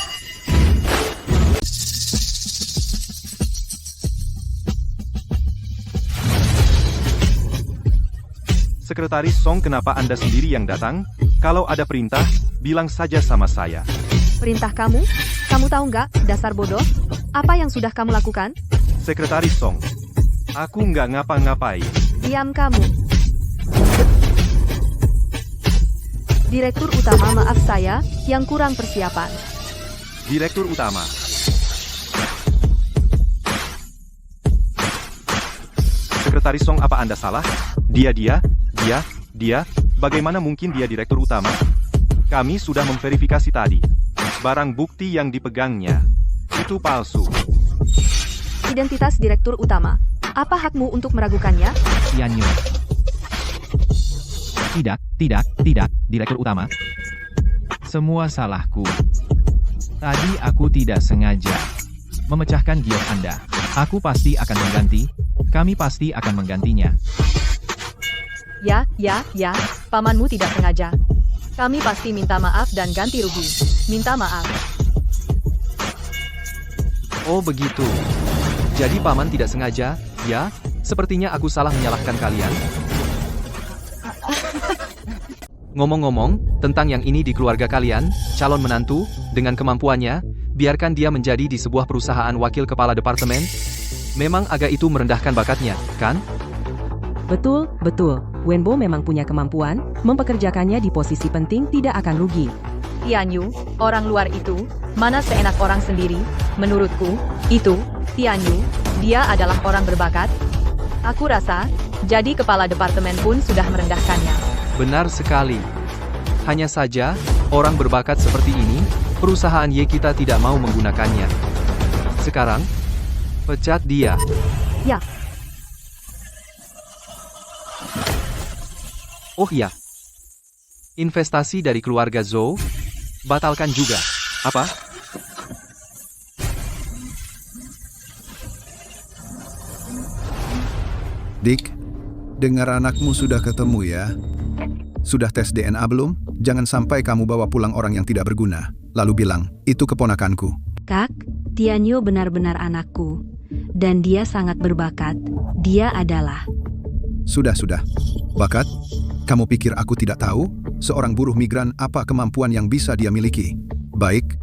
Sekretaris Song, kenapa Anda sendiri yang datang? Kalau ada perintah, bilang saja sama saya. Perintah kamu? Kamu tahu nggak, dasar bodoh? Apa yang sudah kamu lakukan? Sekretaris Song, aku nggak ngapa-ngapain. Diam kamu. Direktur Utama, maaf saya, yang kurang persiapan. Direktur Utama. Sekretaris Song, apa Anda salah? Dia, bagaimana mungkin dia Direktur Utama? Kami sudah memverifikasi tadi. Barang bukti yang dipegangnya itu palsu. Identitas Direktur Utama. Apa hakmu untuk meragukannya? Tianyu. Tidak, Direktur Utama. Semua salahku. Tadi aku tidak sengaja memecahkan giok Anda. Aku pasti akan mengganti. Kami pasti akan menggantinya. Ya, pamanmu tidak sengaja. Kami pasti minta maaf dan ganti rugi. Minta maaf. Oh begitu. Jadi paman tidak sengaja, ya? Sepertinya aku salah menyalahkan kalian. Ngomong-ngomong, tentang yang ini di keluarga kalian, calon menantu, dengan kemampuannya, biarkan dia menjadi di sebuah perusahaan wakil kepala departemen. Memang agak itu merendahkan bakatnya, kan? Betul. Wenbo memang punya kemampuan, mempekerjakannya di posisi penting tidak akan rugi. Tianyu, orang luar itu, mana seenak orang sendiri, menurutku, itu, Tianyu, dia adalah orang berbakat. Aku rasa, jadi kepala departemen pun sudah merendahkannya. Benar sekali. Hanya saja, orang berbakat seperti ini, perusahaan Y kita tidak mau menggunakannya. Sekarang, pecat dia. Ya. Oh iya. Investasi dari keluarga Zhou, batalkan juga. Apa? Dick, dengar anakmu sudah ketemu ya. Sudah tes DNA belum? Jangan sampai kamu bawa pulang orang yang tidak berguna. Lalu bilang, itu keponakanku. Kak, Tianyu benar-benar anakku. Dan dia sangat berbakat. Dia adalah... Sudah. Bakat? Kamu pikir aku tidak tahu? Seorang buruh migran apa kemampuan yang bisa dia miliki? Baik,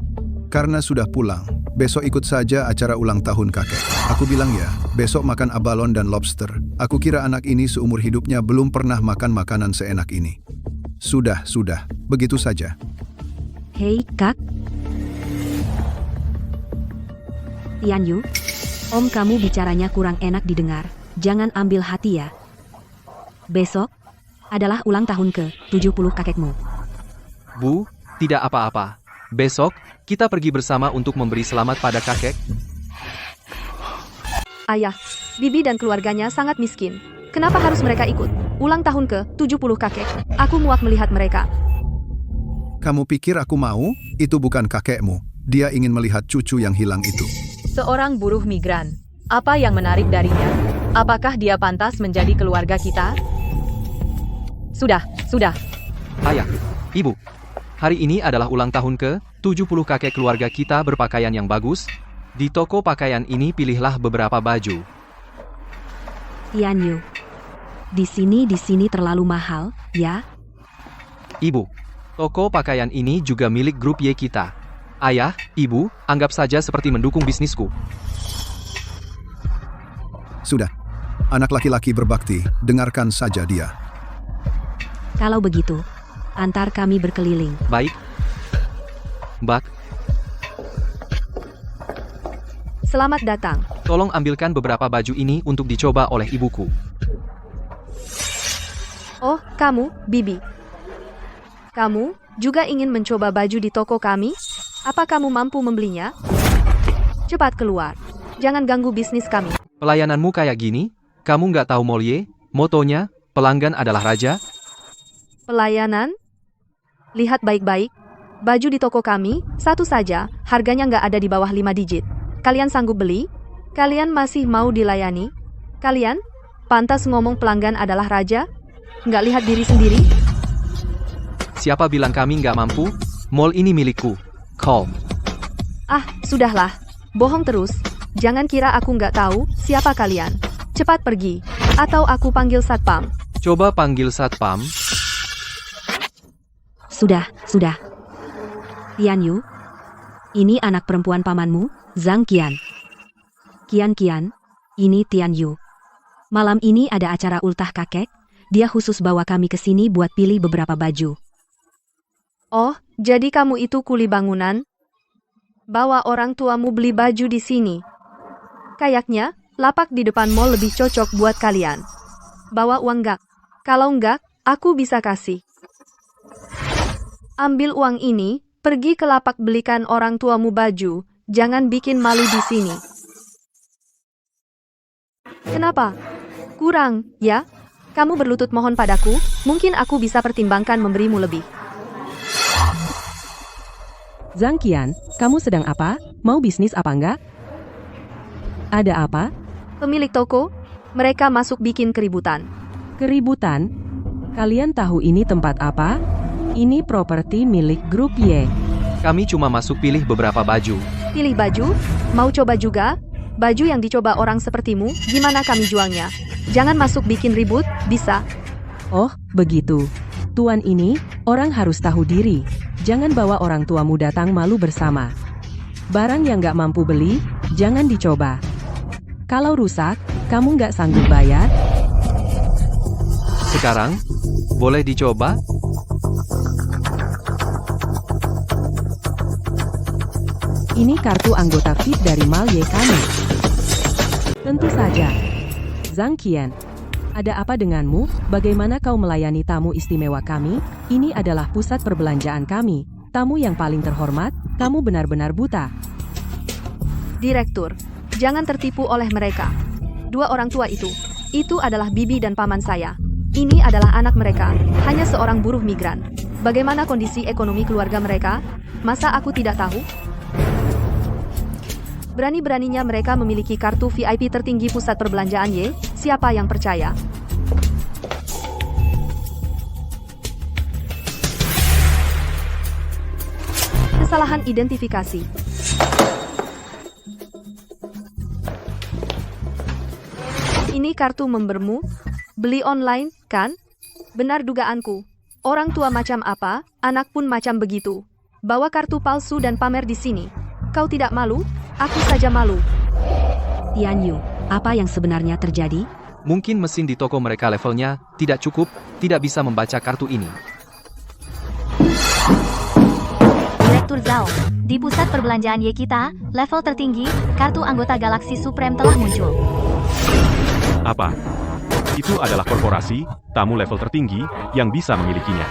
karena sudah pulang, besok ikut saja acara ulang tahun kakek. Aku bilang ya, besok makan abalon dan lobster. Aku kira anak ini seumur hidupnya belum pernah makan makanan seenak ini. Sudah, begitu saja. Hei, Kak. Tianyu, Om kamu bicaranya kurang enak didengar. Jangan ambil hati ya. Besok adalah ulang tahun ke-70 kakekmu. Bu, tidak apa-apa. Besok, kita pergi bersama untuk memberi selamat pada kakek. Ayah, Bibi dan keluarganya sangat miskin. Kenapa harus mereka ikut? Ulang tahun ke-70 kakek. Aku muak melihat mereka. Kamu pikir aku mau? Itu bukan kakekmu. Dia ingin melihat cucu yang hilang itu. Seorang buruh migran. Apa yang menarik darinya? Apakah dia pantas menjadi keluarga kita? Sudah. Ayah, Ibu. Hari ini adalah ulang tahun ke-70 kakek keluarga kita berpakaian yang bagus. Di toko pakaian ini pilihlah beberapa baju. Tianyu, di sini terlalu mahal, ya? Ibu, toko pakaian ini juga milik grup Y kita. Ayah, Ibu, anggap saja seperti mendukung bisnisku. Sudah. Anak laki-laki berbakti, dengarkan saja dia. Kalau begitu, antar kami berkeliling. Baik. Bak, Selamat datang. tolong ambilkan beberapa baju ini untuk dicoba oleh ibuku. Oh, kamu, Bibi. Kamu juga ingin mencoba baju di toko kami? Apa kamu mampu membelinya? Cepat keluar. Jangan ganggu bisnis kami. Pelayananmu kayak gini? Kamu nggak tahu Molye? Motonya, pelanggan adalah raja? Pelayanan? Lihat baik-baik. Baju di toko kami, satu saja, harganya nggak ada di bawah 5 digit. Kalian sanggup beli? Kalian masih mau dilayani? Kalian? Pantas ngomong pelanggan adalah raja? Nggak lihat diri sendiri? Siapa bilang kami nggak mampu? Mall ini milikku. Calm. Ah, sudahlah. Bohong terus. Jangan kira aku nggak tahu siapa kalian. Cepat pergi. Atau aku panggil satpam. Coba panggil satpam. Sudah. Tianyu, ini anak perempuan pamanmu, Zhang Qian. Qian, ini Tianyu. Malam ini ada acara ultah kakek, dia khusus bawa kami ke sini buat pilih beberapa baju. Oh, jadi kamu itu kuli bangunan? Bawa orang tuamu beli baju di sini. Kayaknya, lapak di depan mall lebih cocok buat kalian. Bawa uang nggak? Kalau nggak, aku bisa kasih. Ambil uang ini, pergi ke lapak belikan orang tuamu baju, jangan bikin malu di sini. Kenapa? Kurang, ya? Kamu berlutut mohon padaku, mungkin aku bisa pertimbangkan memberimu lebih. Zhang Qian, kamu sedang apa? Mau bisnis apa enggak? Ada apa? Pemilik toko, mereka masuk bikin keributan. Keributan? Kalian tahu ini tempat apa? Ini properti milik grup Y. Kami cuma masuk pilih beberapa baju. Pilih baju? Mau coba juga? Baju yang dicoba orang sepertimu, gimana kami jualnya? Jangan masuk bikin ribut, bisa? Oh, begitu. Tuan ini, orang harus tahu diri. Jangan bawa orang tuamu datang malu bersama. Barang yang nggak mampu beli, jangan dicoba. Kalau rusak, kamu nggak sanggup bayar? Sekarang, boleh dicoba? Ini kartu anggota VIP dari Malye kami. Tentu saja. Zhang Qian, ada apa denganmu? Bagaimana kau melayani tamu istimewa kami? Ini adalah pusat perbelanjaan kami. Tamu yang paling terhormat, kamu benar-benar buta. Direktur, jangan tertipu oleh mereka. Dua orang tua itu adalah bibi dan paman saya. Ini adalah anak mereka, hanya seorang buruh migran. Bagaimana kondisi ekonomi keluarga mereka? Masa aku tidak tahu? Berani-beraninya mereka memiliki kartu VIP tertinggi pusat perbelanjaan Y, siapa yang percaya? Kesalahan identifikasi. Ini kartu membermu? Beli online, kan? Benar dugaanku. Orang tua macam apa, anak pun macam begitu. Bawa kartu palsu dan pamer di sini. Kau tidak malu? Aku saja malu. Tian Yu, apa yang sebenarnya terjadi? Mungkin mesin di toko mereka levelnya tidak cukup, tidak bisa membaca kartu ini. Direktur Zhao, di pusat perbelanjaan Y kita, level tertinggi, kartu anggota Galaxy Supreme telah muncul. Apa? Itu adalah korporasi, tamu level tertinggi, yang bisa memilikinya.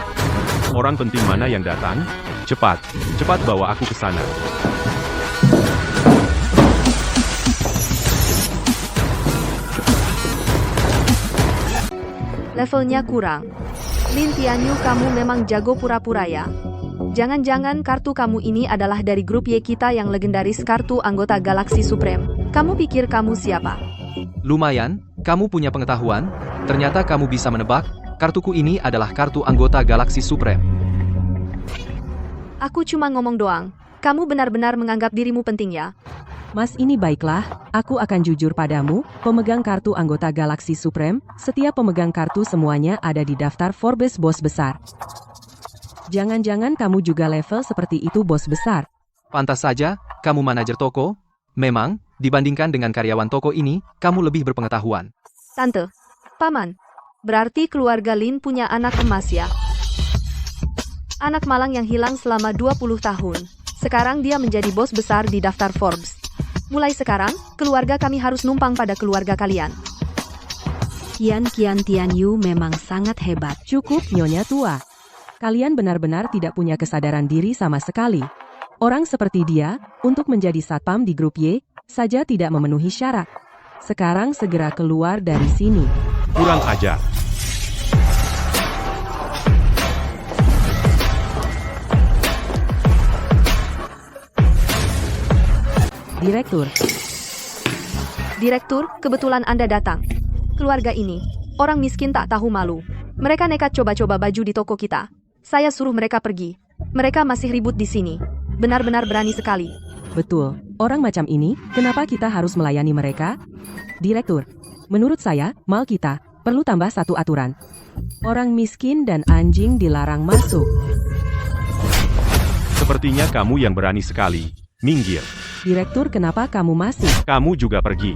Orang penting mana yang datang? Cepat, cepat bawa aku ke sana. Levelnya kurang. Lin Tianyu, kamu memang jago pura-pura ya. Jangan-jangan kartu kamu ini adalah dari grup Y kita yang legendaris kartu anggota Galaxy Supreme. Kamu pikir kamu siapa? Lumayan, kamu punya pengetahuan. Ternyata kamu bisa menebak, kartuku ini adalah kartu anggota Galaxy Supreme. Aku cuma ngomong doang. Kamu benar-benar menganggap dirimu penting ya? Mas, ini baiklah, aku akan jujur padamu, pemegang kartu anggota Galaxy Supreme, setiap pemegang kartu semuanya ada di daftar Forbes bos besar. Jangan-jangan kamu juga level seperti itu bos besar. Pantas saja, kamu manajer toko. Memang, dibandingkan dengan karyawan toko ini, kamu lebih berpengetahuan. Tante, paman, berarti keluarga Lin punya anak emas ya? Anak malang yang hilang selama 20 tahun. Sekarang dia menjadi bos besar di daftar Forbes. Mulai sekarang, keluarga kami harus numpang pada keluarga kalian. Tian Yu memang sangat hebat. Cukup, nyonya tua. Kalian benar-benar tidak punya kesadaran diri sama sekali. Orang seperti dia, untuk menjadi satpam di grup Y, saja tidak memenuhi syarat. Sekarang segera keluar dari sini. Kurang ajar. Direktur, kebetulan Anda datang. Keluarga ini, orang miskin tak tahu malu. Mereka nekat coba-coba baju di toko kita. Saya suruh mereka pergi. Mereka masih ribut di sini. Benar-benar berani sekali. Betul, orang macam ini, kenapa kita harus melayani mereka? Direktur, menurut saya, mal kita perlu tambah satu aturan. Orang miskin dan anjing dilarang masuk. Sepertinya kamu yang berani sekali. Minggir. Direktur, kenapa kamu masih? Kamu juga pergi.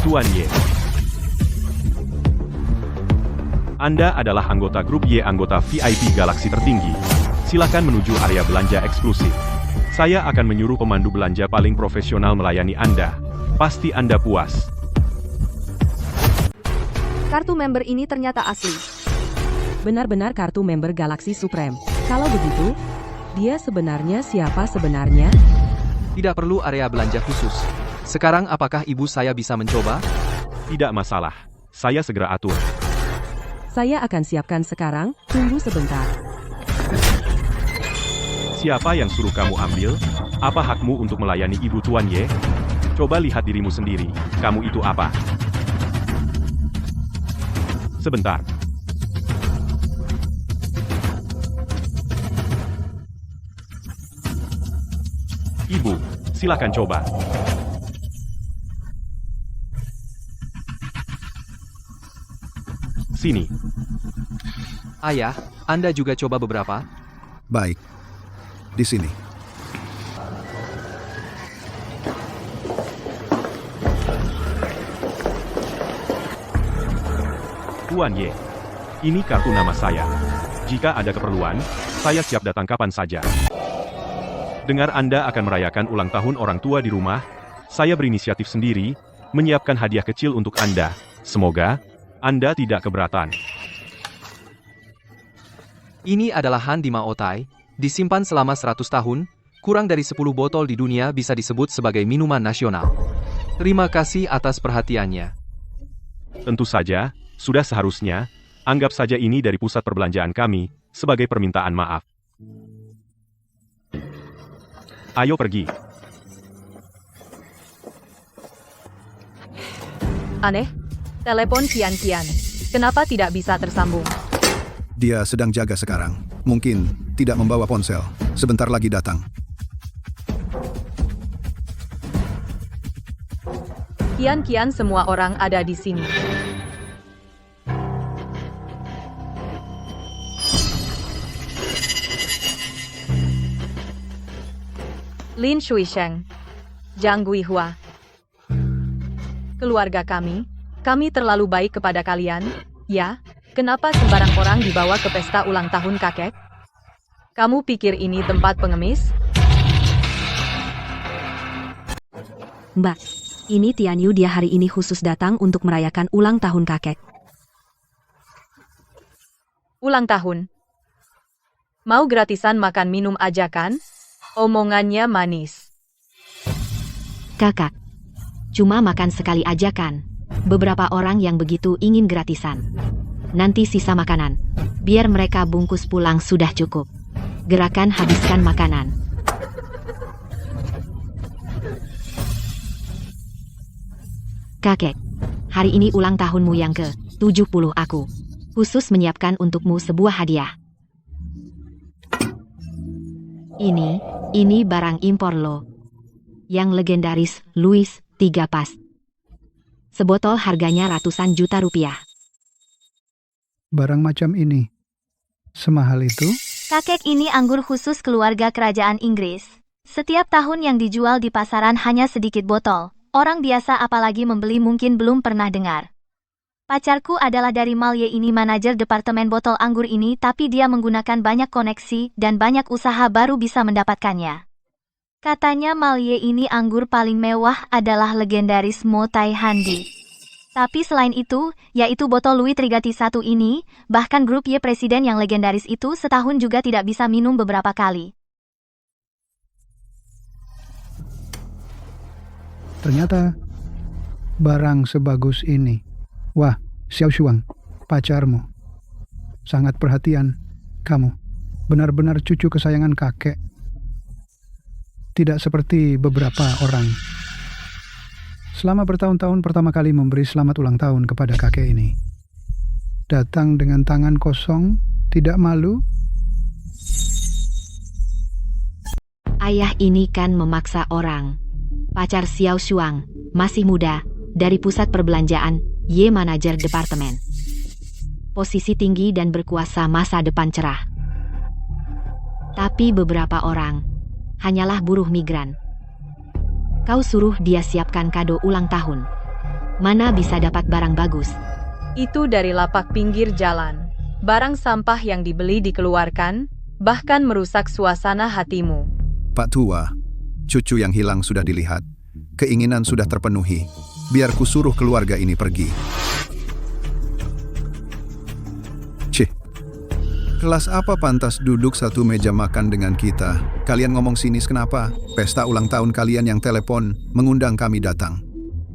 Tuan Y. Anda adalah anggota grup Y, anggota VIP Galaksi tertinggi. Silakan menuju area belanja eksklusif. Saya akan menyuruh pemandu belanja paling profesional melayani Anda. Pasti Anda puas. Kartu member ini ternyata asli. Benar-benar kartu member Galaxy Supreme. Kalau begitu, dia sebenarnya siapa sebenarnya? Tidak perlu area belanja khusus. Sekarang apakah ibu saya bisa mencoba? Tidak masalah. Saya segera atur. Saya akan siapkan sekarang, tunggu sebentar. Siapa yang suruh kamu ambil? Apa hakmu untuk melayani Ibu Tuan Ye? Coba lihat dirimu sendiri. Kamu itu apa? Sebentar. Ibu, silakan coba. Sini. Ayah, Anda juga coba beberapa? Baik. Di sini. Tuan Ye. Ini kartu nama saya. Jika ada keperluan, saya siap datang kapan saja. Dengar Anda akan merayakan ulang tahun orang tua di rumah, saya berinisiatif sendiri, menyiapkan hadiah kecil untuk Anda. Semoga Anda tidak keberatan. Ini adalah Han di Maotai, disimpan selama 100 tahun, kurang dari 10 botol di dunia bisa disebut sebagai minuman nasional. Terima kasih atas perhatiannya. Tentu saja, sudah seharusnya, anggap saja ini dari pusat perbelanjaan kami, sebagai permintaan maaf. Ayo pergi. Aneh, telepon Kian-Kian. Kenapa tidak bisa tersambung? Dia sedang jaga sekarang. Mungkin tidak membawa ponsel. Sebentar lagi datang. Kian-Kian, semua orang ada di sini. Lin Shuisheng, Zhang Guihua. Keluarga kami terlalu baik kepada kalian, ya? Kenapa sembarang orang dibawa ke pesta ulang tahun kakek? Kamu pikir ini tempat pengemis? Mbak, ini Tianyu, dia hari ini khusus datang untuk merayakan ulang tahun kakek. Ulang tahun? Mau gratisan makan minum aja kan? Omongannya manis. Kakak, cuma makan sekali aja kan? Beberapa orang yang begitu ingin gratisan. Nanti sisa makanan. Biar mereka bungkus pulang sudah cukup. Gerakan habiskan makanan. Kakek, hari ini ulang tahunmu yang ke-70 aku. Khusus menyiapkan untukmu sebuah hadiah. Ini barang impor lo. Yang legendaris, Louis 3 pas. Sebotol harganya ratusan juta rupiah. Barang macam ini, semahal itu? Kakek, ini anggur khusus keluarga kerajaan Inggris. Setiap tahun yang dijual di pasaran hanya sedikit botol. Orang biasa apalagi membeli mungkin belum pernah dengar. Pacarku adalah dari Malye, ini manajer departemen botol anggur ini, tapi dia menggunakan banyak koneksi dan banyak usaha baru bisa mendapatkannya. Katanya Malye ini anggur paling mewah adalah legendaris Mo Tai Handi. Tapi selain itu, yaitu botol Louis 31 ini, bahkan grup Y presiden yang legendaris itu setahun juga tidak bisa minum beberapa kali. Ternyata barang sebagus ini. Wah, Xiao Shuang, pacarmu. Sangat perhatian. Kamu benar-benar cucu kesayangan kakek. Tidak seperti beberapa orang. Selama bertahun-tahun pertama kali memberi selamat ulang tahun kepada kakek ini. Datang dengan tangan kosong, tidak malu. Ayah ini kan memaksa orang. Pacar Xiao Shuang, masih muda, dari pusat perbelanjaan, Y manajer departemen. Posisi tinggi dan berkuasa, masa depan cerah. Tapi beberapa orang, hanyalah buruh migran. Kau suruh dia siapkan kado ulang tahun. Mana bisa dapat barang bagus? Itu dari lapak pinggir jalan. Barang sampah yang dibeli dikeluarkan, bahkan merusak suasana hatimu. Pak Tua, cucu yang hilang sudah dilihat. Keinginan sudah terpenuhi. Biar ku suruh keluarga ini pergi. Kelas apa pantas duduk satu meja makan dengan kita? Kalian ngomong sinis kenapa? Pesta ulang tahun kalian yang telepon, mengundang kami datang.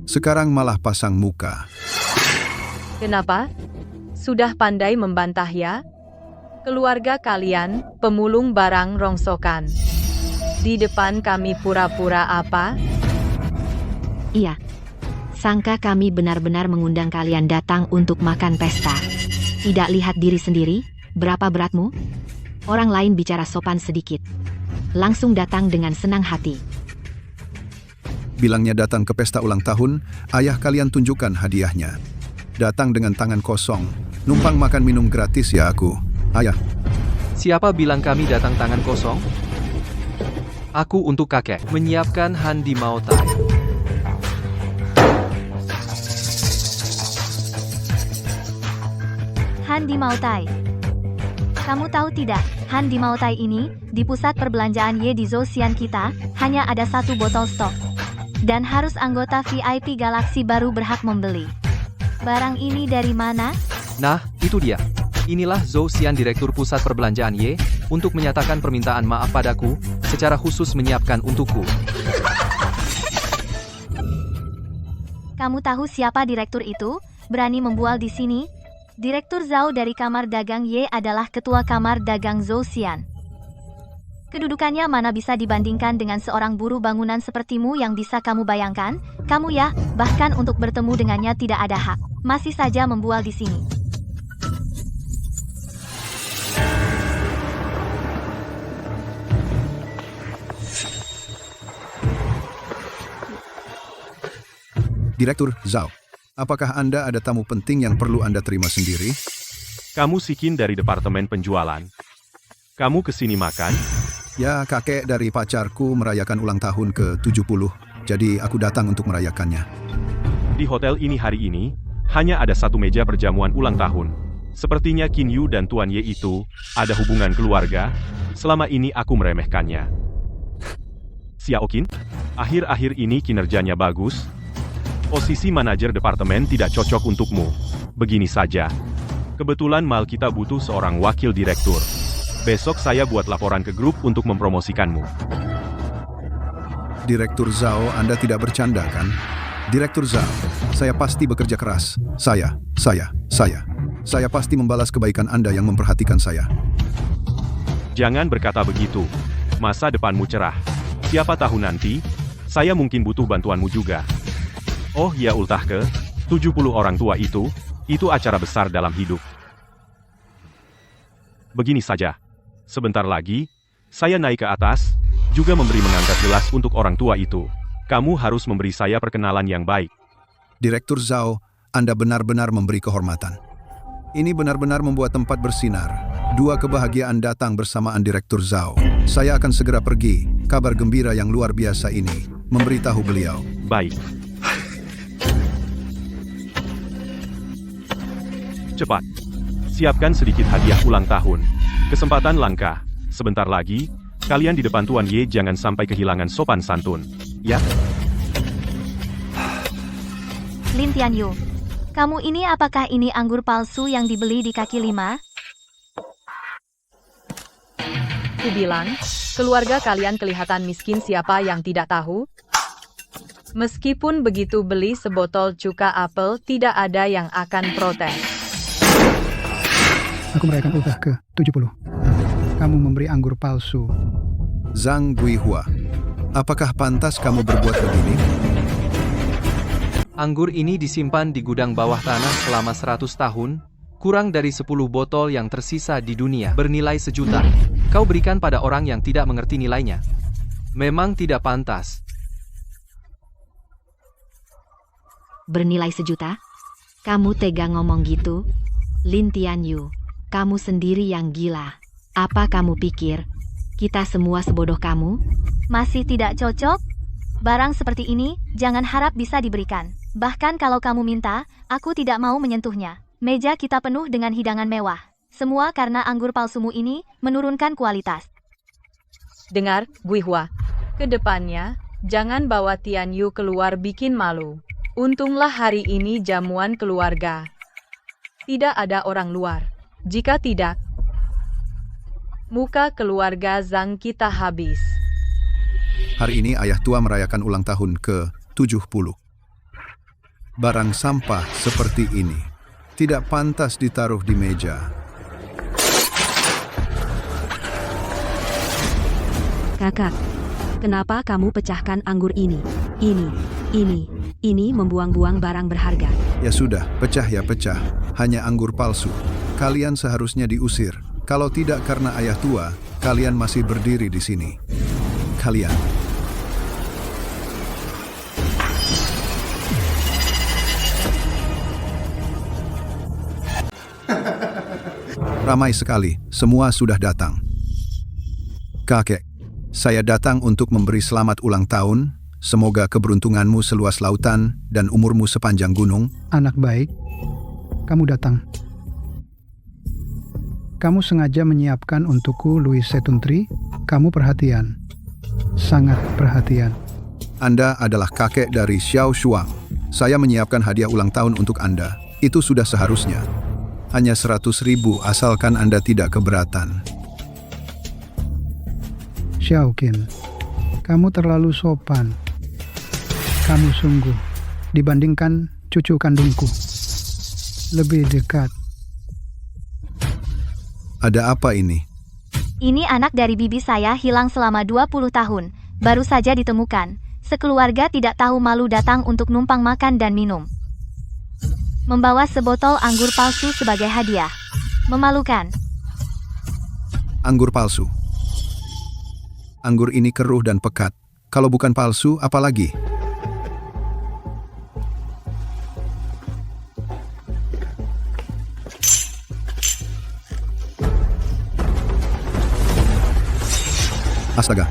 Sekarang malah pasang muka. Kenapa? Sudah pandai membantah ya? Keluarga kalian, pemulung barang rongsokan. Di depan kami pura-pura apa? Iya. Sangka kami benar-benar mengundang kalian datang untuk makan pesta. Tidak lihat diri sendiri? Berapa beratmu? Orang lain bicara sopan sedikit. Langsung datang dengan senang hati. Bilangnya datang ke pesta ulang tahun, ayah kalian tunjukkan hadiahnya. Datang dengan tangan kosong, numpang makan minum gratis ya aku. Ayah. Siapa bilang kami datang tangan kosong? Aku untuk kakek menyiapkan handi maotai. Handi Maotai. Kamu tahu tidak, Handi Maotai ini, di pusat perbelanjaan Ye di Zosian kita, hanya ada 1 botol stok. Dan harus anggota VIP Galaxy baru berhak membeli. Barang ini dari mana? Nah, itu dia. Inilah Zhou Xian, Direktur Pusat Perbelanjaan Ye, untuk menyatakan permintaan maaf padaku, secara khusus menyiapkan untukku. Kamu tahu siapa direktur itu? Berani membual di sini? Direktur Zhao dari Kamar Dagang Ye adalah Ketua Kamar Dagang Zhou Xian. Kedudukannya mana bisa dibandingkan dengan seorang buruh bangunan sepertimu yang bisa kamu bayangkan? Kamu ya, bahkan untuk bertemu dengannya tidak ada hak. Masih saja membual di sini. Direktur Zhao, apakah Anda ada tamu penting yang perlu Anda terima sendiri? Kamu Sikin dari Departemen Penjualan. Kamu kesini makan? Ya, kakek dari pacarku merayakan ulang tahun ke-70, jadi aku datang untuk merayakannya. Di hotel ini hari ini, hanya ada 1 meja perjamuan ulang tahun. Sepertinya Qin Yu dan Tuan Ye itu, ada hubungan keluarga, selama ini aku meremehkannya. Xiao Qin, akhir-akhir ini kinerjanya bagus. Posisi manajer departemen tidak cocok untukmu. Begini saja. Kebetulan mal kita butuh seorang wakil direktur. Besok saya buat laporan ke grup untuk mempromosikanmu. Direktur Zhao, Anda tidak bercanda kan? Direktur Zhao, saya pasti bekerja keras. Saya pasti membalas kebaikan Anda yang memperhatikan saya. Jangan berkata begitu. Masa depanmu cerah. Siapa tahu nanti, saya mungkin butuh bantuanmu juga. Oh ya ultah ke, 70 orang tua itu acara besar dalam hidup. Begini saja. Sebentar lagi, saya naik ke atas, juga memberi mengangkat gelas untuk orang tua itu. Kamu harus memberi saya perkenalan yang baik. Direktur Zhao, Anda benar-benar memberi kehormatan. Ini benar-benar membuat tempat bersinar. 2 kebahagiaan datang bersamaan Direktur Zhao. Saya akan segera pergi. Kabar gembira yang luar biasa ini, memberitahu beliau. Baik. Cepat. Siapkan sedikit hadiah ulang tahun. Kesempatan langka. Sebentar lagi, kalian di depan Tuan Ye jangan sampai kehilangan sopan santun. Ya? Lin Tianyu, kamu ini apakah ini anggur palsu yang dibeli di kaki 5? Kubilang, keluarga kalian kelihatan miskin, siapa yang tidak tahu? Meskipun begitu beli sebotol cuka apel, tidak ada yang akan protes. Aku merayakan ultah ke-70. Kamu memberi anggur palsu. Zhang Guihua, apakah pantas kamu berbuat begini? Anggur ini disimpan di gudang bawah tanah selama 100 tahun, kurang dari 10 botol yang tersisa di dunia bernilai 1 juta. Kau berikan pada orang yang tidak mengerti nilainya. Memang tidak pantas. Bernilai 1 juta? Kamu tega ngomong gitu? Lin Tianyu, kamu sendiri yang gila. Apa kamu pikir kita semua sebodoh kamu? Masih tidak cocok? Barang seperti ini, jangan harap bisa diberikan. Bahkan kalau kamu minta, aku tidak mau menyentuhnya. Meja kita penuh dengan hidangan mewah. Semua karena anggur palsumu ini menurunkan kualitas. Dengar, Guihua. Kedepannya, jangan bawa Tianyu keluar bikin malu. Untunglah hari ini jamuan keluarga. Tidak ada orang luar. Jika tidak, Muka keluarga Zhang kita habis. Hari ini ayah tua merayakan ulang tahun ke-70. Barang sampah seperti ini tidak pantas ditaruh di meja. Kakak, kenapa kamu pecahkan anggur ini? Ini membuang-buang barang berharga. Ya sudah, pecah ya pecah. Hanya anggur palsu. Kalian seharusnya diusir. Kalau tidak karena ayah tua, kalian masih berdiri di sini. Kalian. Ramai sekali, semua sudah datang. Kakek, saya datang untuk memberi selamat ulang tahun. Semoga keberuntunganmu seluas lautan dan umurmu sepanjang gunung. Anak baik, kamu datang. Kamu sengaja menyiapkan untukku Louis Setuntri. Kamu perhatian. Sangat perhatian. Anda adalah kakek dari Xiao Shuang. Saya menyiapkan hadiah ulang tahun untuk Anda. Itu sudah seharusnya. Hanya 100.000 asalkan Anda tidak keberatan. Xiaoqin, kamu terlalu sopan. Kamu sungguh, dibandingkan cucu kandungku, lebih dekat. Ada apa ini? Ini anak dari bibi saya hilang selama 20 tahun. Baru saja ditemukan. Sekeluarga tidak tahu malu datang untuk numpang makan dan minum. Membawa sebotol anggur palsu sebagai hadiah. Memalukan. Anggur palsu. Anggur ini keruh dan pekat. Kalau bukan palsu, apa lagi? Astaga.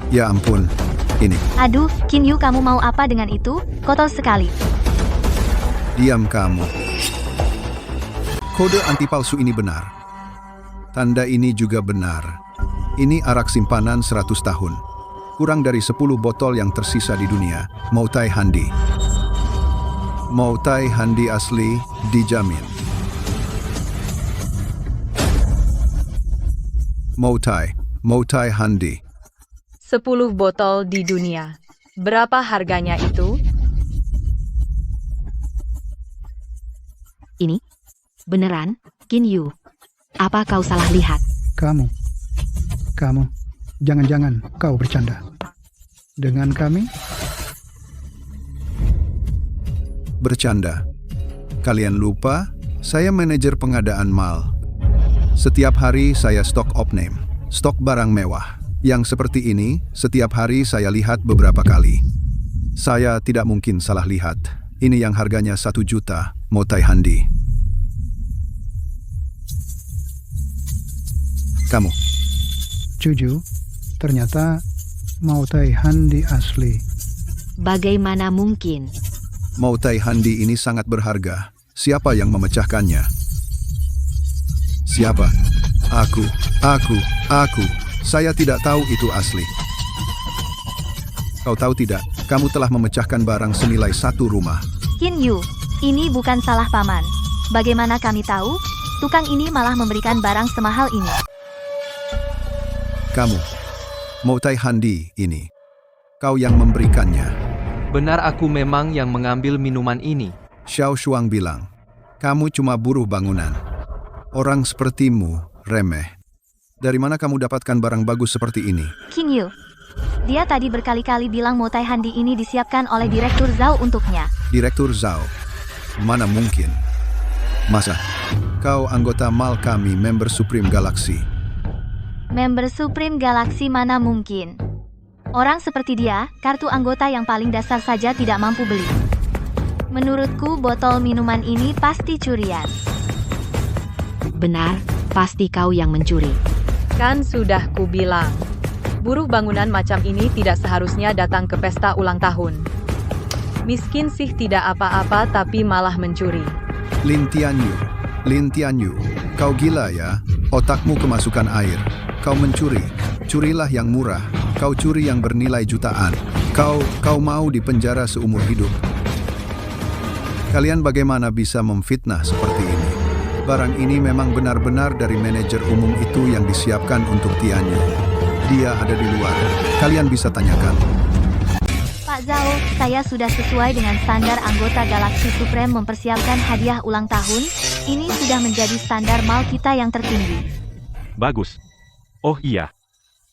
Ya ampun. Ini. Aduh, Qin Yu, kamu mau apa dengan itu? Kotor sekali. Diam kamu. Kode anti palsu ini benar. Tanda ini juga benar. Ini arak simpanan 100 tahun. Kurang dari 10 botol yang tersisa di dunia. Moutai Handi. Moutai Handi asli dijamin. Moutai Handi. 10 botol di dunia. Berapa harganya itu? Ini? Beneran, Qin Yu? Apa kau salah lihat? Kamu, jangan-jangan kau bercanda. Dengan kami? Bercanda. Kalian lupa, saya manajer pengadaan mal. Setiap hari saya stok off-name, stok barang mewah. Yang seperti ini, setiap hari saya lihat beberapa kali. Saya tidak mungkin salah lihat. Ini yang harganya 1 juta, Moutai Handi. Kamu. Jujur, ternyata Moutai Handi asli. Bagaimana mungkin? Moutai Handi ini sangat berharga. Siapa yang memecahkannya? Siapa? Aku. Saya tidak tahu itu asli. Kau tahu tidak, kamu telah memecahkan barang senilai 1 rumah. Qin Yu, ini bukan salah paman. Bagaimana kami tahu? Tukang ini malah memberikan barang semahal ini. Kamu, Moutai Handi ini. Kau yang memberikannya. Benar, aku memang yang mengambil minuman ini. Xiao Shuang bilang, kamu cuma buruh bangunan. Orang sepertimu, remeh. Dari mana kamu dapatkan barang bagus seperti ini? Qin Yu, dia tadi berkali-kali bilang Moutai Handi ini disiapkan oleh Direktur Zhao untuknya. Direktur Zhao? Mana mungkin? Masa? Kau anggota mal kami, member Supreme Galaxy. Member Supreme Galaxy mana mungkin? Orang seperti dia, kartu anggota yang paling dasar saja tidak mampu beli. Menurutku botol minuman ini pasti curian. Benar, pasti kau yang mencuri. Kan sudah kubilang. Buruh bangunan macam ini tidak seharusnya datang ke pesta ulang tahun. Miskin sih tidak apa-apa tapi malah mencuri. Lin Tianyu, kau gila ya? Otakmu kemasukan air. Kau mencuri. Curilah yang murah. Kau curi yang bernilai jutaan. Kau mau dipenjara seumur hidup. Kalian bagaimana bisa memfitnah seperti ini? Barang ini memang benar-benar dari manajer umum itu yang disiapkan untuk Tianyu. Dia ada di luar. Kalian bisa tanyakan. Pak Zhao, saya sudah sesuai dengan standar anggota Galaxy Supreme mempersiapkan hadiah ulang tahun. Ini sudah menjadi standar mal kita yang tertinggi. Bagus. Oh iya.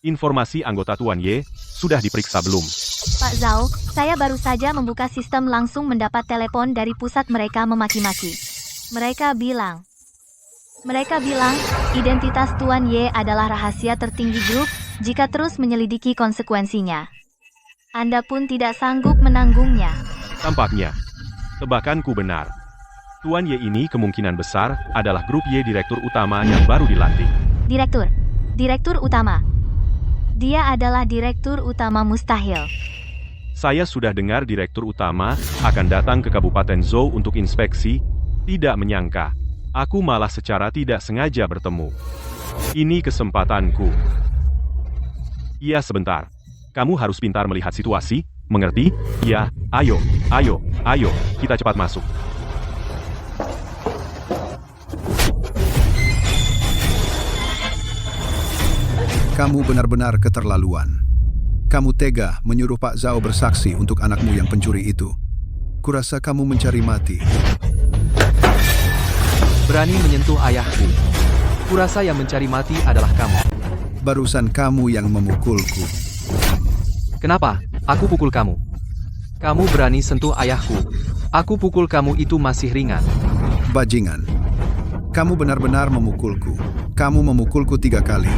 Informasi anggota Tuan Ye sudah diperiksa belum? Pak Zhao, saya baru saja membuka sistem langsung mendapat telepon dari pusat mereka memaki-maki. Mereka bilang, identitas Tuan Ye adalah rahasia tertinggi grup, jika terus menyelidiki konsekuensinya. Anda pun tidak sanggup menanggungnya. Tampaknya, tebakanku benar. Tuan Ye ini kemungkinan besar adalah grup Y direktur utama yang baru dilantik. Direktur utama. Dia adalah direktur utama mustahil. Saya sudah dengar direktur utama akan datang ke Kabupaten Zhou untuk inspeksi, tidak menyangka. Aku malah secara tidak sengaja bertemu. Ini kesempatanku. Iya sebentar. Kamu harus pintar melihat situasi, mengerti? Ya, ayo, kita cepat masuk. Kamu benar-benar keterlaluan. Kamu tega menyuruh Pak Zhao bersaksi untuk anakmu yang pencuri itu. Kurasa kamu mencari mati. Berani menyentuh ayahku. Kurasa yang mencari mati adalah kamu. Barusan kamu yang memukulku. Kenapa? Aku pukul kamu. Kamu berani sentuh ayahku. Aku pukul kamu itu masih ringan. Bajingan. Kamu benar-benar memukulku. Kamu memukulku 3 kali.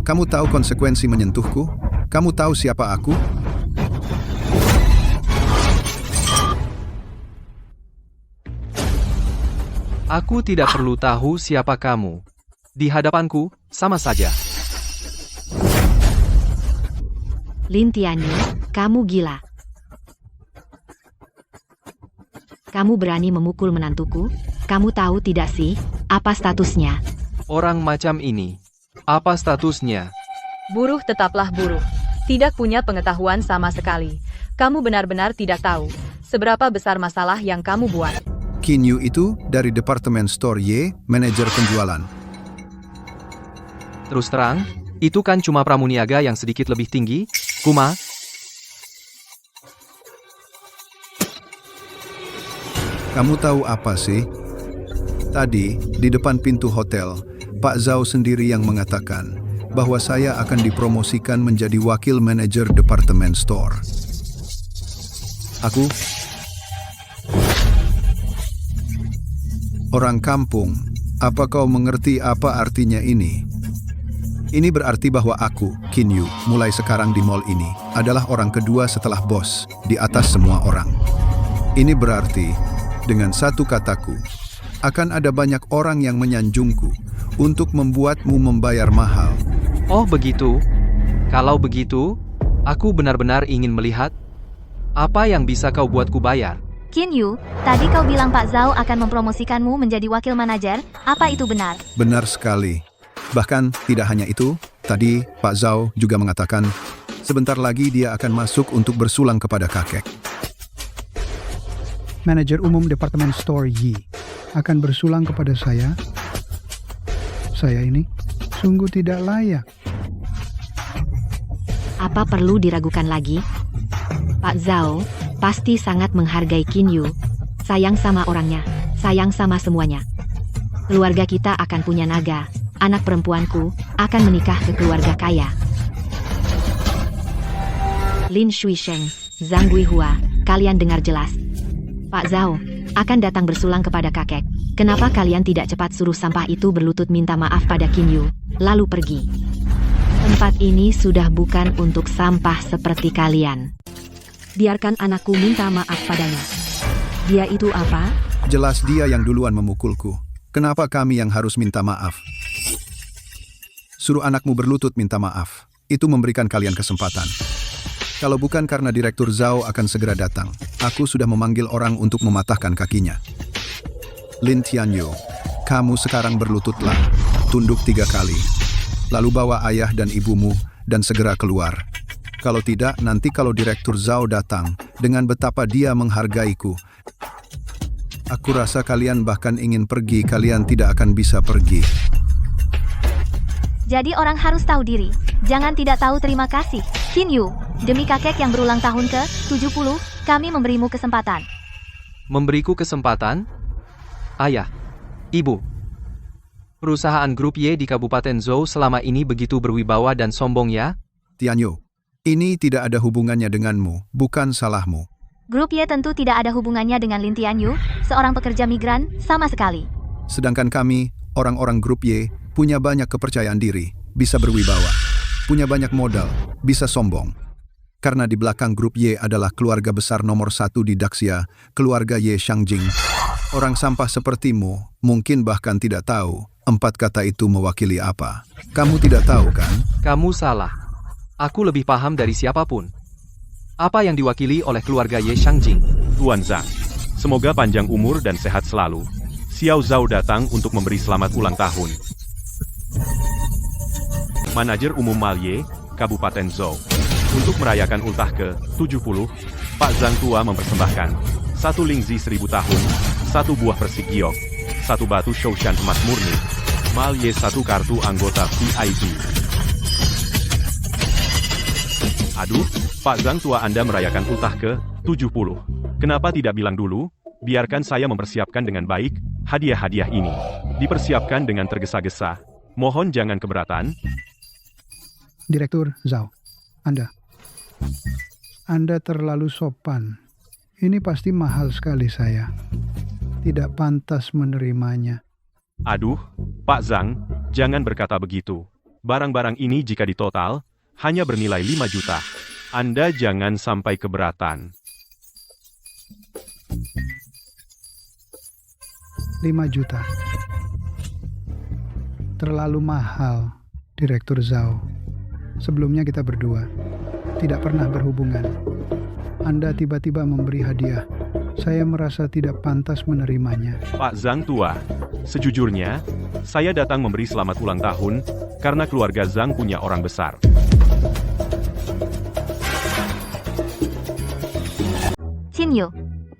Kamu tahu konsekuensi menyentuhku? Kamu tahu siapa aku? Aku tidak perlu tahu siapa kamu. Di hadapanku, sama saja. Lin Tianyu, kamu gila. Kamu berani memukul menantuku? Kamu tahu tidak sih, apa statusnya? Orang macam ini. Apa statusnya? Buruh tetaplah buruh. Tidak punya pengetahuan sama sekali. Kamu benar-benar tidak tahu seberapa besar masalah yang kamu buat. Qin Yu itu dari departemen store Y, manajer penjualan. Terus terang, itu kan cuma pramuniaga yang sedikit lebih tinggi, Kuma. Kamu tahu apa sih? Tadi, di depan pintu hotel, Pak Zhao sendiri yang mengatakan bahwa saya akan dipromosikan menjadi wakil manajer departemen store. Aku orang kampung, apa kau mengerti apa artinya ini? Ini berarti bahwa aku, Qin Yu, mulai sekarang di mall ini, adalah orang kedua setelah bos, di atas semua orang. Ini berarti, dengan satu kataku, akan ada banyak orang yang menyanjungku untuk membuatmu membayar mahal. Oh begitu? Kalau begitu, aku benar-benar ingin melihat apa yang bisa kau buatku bayar. Qin Yu, tadi kau bilang Pak Zhao akan mempromosikanmu menjadi wakil manajer, apa itu benar? Benar sekali. Bahkan tidak hanya itu, tadi Pak Zhao juga mengatakan, sebentar lagi dia akan masuk untuk bersulang kepada kakek. Manajer umum departemen store Yi akan bersulang kepada saya. Saya ini sungguh tidak layak. Apa perlu diragukan lagi? Pak Zhao pasti sangat menghargai Qin Yu. Sayang sama orangnya, sayang sama semuanya. Keluarga kita akan punya naga. Anak perempuanku akan menikah ke keluarga kaya. Lin Shuisheng, Zhang Guihua, kalian dengar jelas. Pak Zhao akan datang bersulang kepada kakek. Kenapa kalian tidak cepat suruh sampah itu berlutut minta maaf pada Qin Yu, lalu pergi? Tempat ini sudah bukan untuk sampah seperti kalian. Biarkan anakku minta maaf padanya. Dia itu apa? Jelas dia yang duluan memukulku. Kenapa kami yang harus minta maaf? Suruh anakmu berlutut minta maaf. Itu memberikan kalian kesempatan. Kalau bukan karena Direktur Zhao akan segera datang, aku sudah memanggil orang untuk mematahkan kakinya. Lin Tianyu, kamu sekarang berlututlah. Tunduk 3 kali. Lalu bawa ayah dan ibumu dan segera keluar. Kalau tidak, nanti kalau Direktur Zhao datang, dengan betapa dia menghargaiku, Aku rasa kalian bahkan ingin pergi, kalian tidak akan bisa pergi. Jadi orang harus tahu diri. Jangan tidak tahu terima kasih. Qin Yu, demi kakek yang berulang tahun ke-70, kami memberimu kesempatan. Memberiku kesempatan? Ayah, Ibu. Perusahaan Grup Y di Kabupaten Zhou selama ini begitu berwibawa dan sombong ya? Tianyu, ini tidak ada hubungannya denganmu, bukan salahmu. Grup Y tentu tidak ada hubungannya dengan Lin Tianyu, seorang pekerja migran, sama sekali. Sedangkan kami, orang-orang Grup Y, punya banyak kepercayaan diri, bisa berwibawa, punya banyak modal, bisa sombong. Karena di belakang Grup Y adalah keluarga besar nomor 1 di Daxia, keluarga Ye Shangjing. Orang sampah sepertimu mungkin bahkan tidak tahu 4 kata itu mewakili apa. Kamu tidak tahu kan? Kamu salah. Aku lebih paham dari siapapun. Apa yang diwakili oleh keluarga Ye Shangjing? Tuan Zhang, semoga panjang umur dan sehat selalu. Xiao Zhao datang untuk memberi selamat ulang tahun. Manajer Umum Malye, Kabupaten Zhou. Untuk merayakan ultah ke-70, Pak Zhang tua mempersembahkan 1 lingzi 1000 tahun, 1 buah persik giok, 1 batu Shoushan emas murni, Malye 1 kartu anggota VIP. Aduh, Pak Zhang tua Anda merayakan ultah ke-70. Kenapa tidak bilang dulu? Biarkan saya mempersiapkan dengan baik hadiah-hadiah ini. Dipersiapkan dengan tergesa-gesa. Mohon jangan keberatan. Direktur Zhao, Anda terlalu sopan. Ini pasti mahal sekali saya. Tidak pantas menerimanya. Aduh, Pak Zhang, jangan berkata begitu. Barang-barang ini jika ditotal, hanya bernilai 5 juta. Anda jangan sampai keberatan. 5 juta. Terlalu mahal, Direktur Zhao. Sebelumnya kita berdua tidak pernah berhubungan. Anda tiba-tiba memberi hadiah. Saya merasa tidak pantas menerimanya. Pak Zhang tua, sejujurnya, saya datang memberi selamat ulang tahun, karena keluarga Zhang punya orang besar. Qin Yu,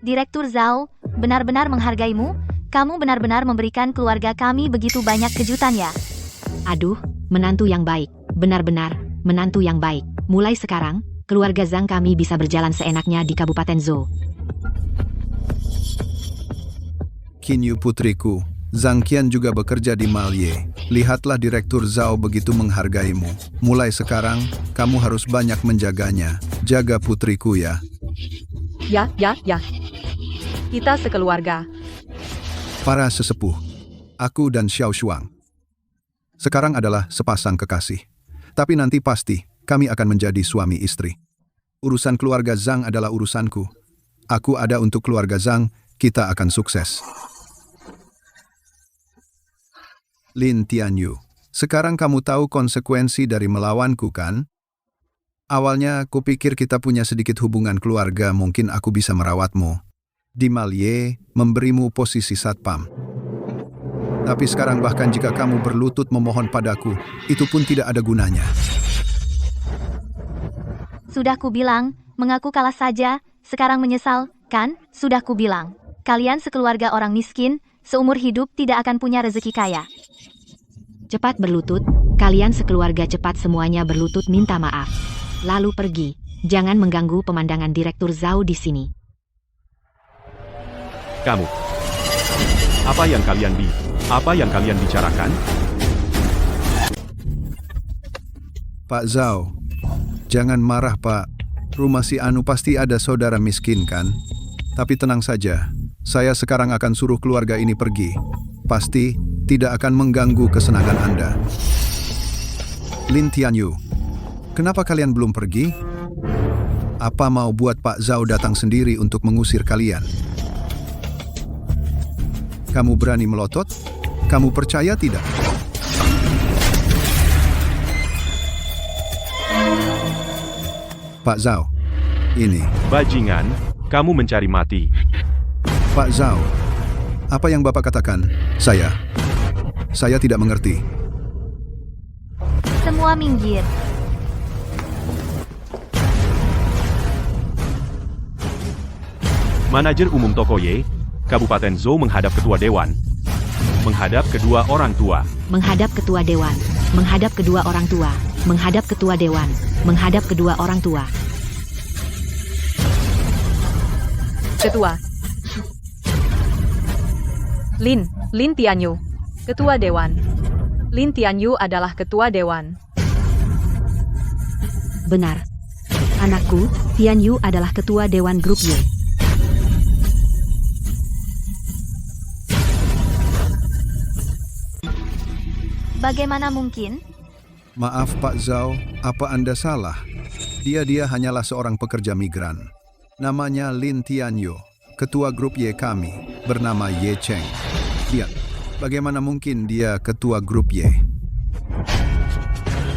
Direktur Zhao, benar-benar menghargaimu. Kamu benar-benar memberikan keluarga kami begitu banyak kejutan ya. Aduh, menantu yang baik. Benar-benar, menantu yang baik. Mulai sekarang, keluarga Zhang kami bisa berjalan seenaknya di Kabupaten Zhou. Qin Yu putriku, Zhang Qian juga bekerja di Malye. Lihatlah Direktur Zhao begitu menghargaimu. Mulai sekarang, kamu harus banyak menjaganya. Jaga putriku ya. Ya. Kita sekeluarga. Para sesepuh, aku dan Xiao Shuang sekarang adalah sepasang kekasih. Tapi nanti pasti kami akan menjadi suami istri. Urusan keluarga Zhang adalah urusanku. Aku ada untuk keluarga Zhang, kita akan sukses. Lin Tianyu, sekarang kamu tahu konsekuensi dari melawanku kan? Awalnya kupikir kita punya sedikit hubungan keluarga, mungkin aku bisa merawatmu. Di Malye, memberimu posisi satpam. Tapi sekarang bahkan jika kamu berlutut memohon padaku, itu pun tidak ada gunanya. Sudah kubilang, mengaku kalah saja, sekarang menyesal, kan? Sudah kubilang. Kalian sekeluarga orang miskin, seumur hidup tidak akan punya rezeki kaya. Cepat berlutut, kalian sekeluarga cepat semuanya berlutut minta maaf. Lalu pergi, jangan mengganggu pemandangan Direktur Zhao di sini. Kamu. Apa yang kalian bicarakan? Pak Zhao, jangan marah Pak. Rumah si Anu pasti ada saudara miskin kan? Tapi tenang saja, saya sekarang akan suruh keluarga ini pergi. Pasti tidak akan mengganggu kesenangan Anda. Lin Tianyu, kenapa kalian belum pergi? Apa mau buat Pak Zhao datang sendiri untuk mengusir kalian? Kamu berani melotot? Kamu percaya tidak? Pak Zhao, ini. Bajingan, kamu mencari mati. Pak Zhao, apa yang Bapak katakan? Saya tidak mengerti. Semua minggir. Manajer Umum Toko Ye, Kabupaten Zou menghadap ketua dewan. Menghadap kedua orang tua. Menghadap ketua dewan. Menghadap kedua orang tua. Menghadap ketua dewan. Menghadap kedua orang tua. Ketua. Lin Tianyu. Ketua Dewan. Lin Tianyu adalah ketua dewan. Benar. Anakku, Tian Yu adalah ketua Dewan Grup Y. Bagaimana mungkin? Maaf Pak Zhao, apa Anda salah? Dia hanyalah seorang pekerja migran. Namanya Lin Tianyu, ketua grup Y kami, bernama Ye Cheng. Lihat, bagaimana mungkin dia ketua grup Y?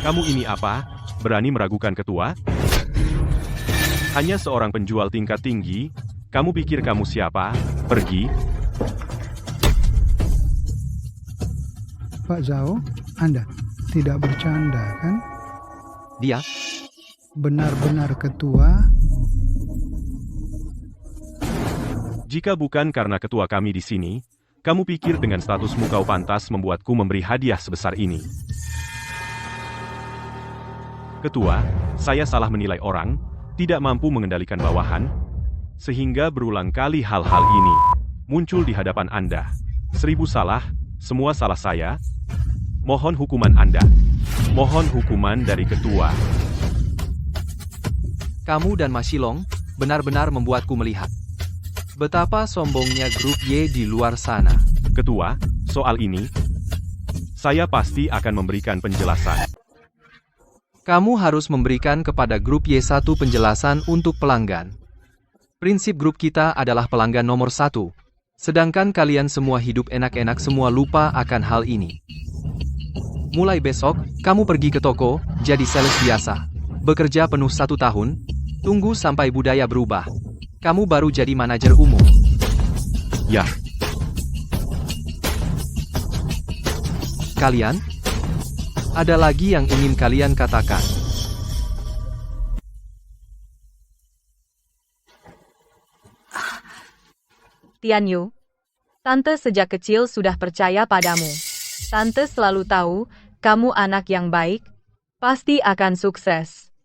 Kamu ini apa? Berani meragukan ketua? Hanya seorang penjual tingkat tinggi? Kamu pikir kamu siapa? Pergi. Pak Zhao, Anda tidak bercanda, kan? Dia? Benar-benar ketua? Jika bukan karena ketua kami di sini, kamu pikir dengan statusmu kau pantas membuatku memberi hadiah sebesar ini? Ketua, saya salah menilai orang, tidak mampu mengendalikan bawahan, sehingga berulang kali hal-hal ini muncul di hadapan Anda. 1000 salah, semua salah saya. Mohon hukuman Anda. Mohon hukuman dari ketua. Kamu dan Ma Shilong benar-benar membuatku melihat betapa sombongnya grup Y di luar sana. Ketua, soal ini, saya pasti akan memberikan penjelasan. Kamu harus memberikan kepada grup Y1 penjelasan untuk pelanggan. Prinsip grup kita adalah pelanggan nomor 1. Sedangkan kalian semua hidup enak-enak semua lupa akan hal ini. Mulai besok, kamu pergi ke toko, jadi sales biasa. Bekerja penuh 1 tahun, tunggu sampai budaya berubah. Kamu baru jadi manajer umum. Ya. Kalian? Ada lagi yang ingin kalian katakan? Tianyu, Tante sejak kecil sudah percaya padamu. Tante selalu tahu, kamu anak yang baik, pasti akan sukses.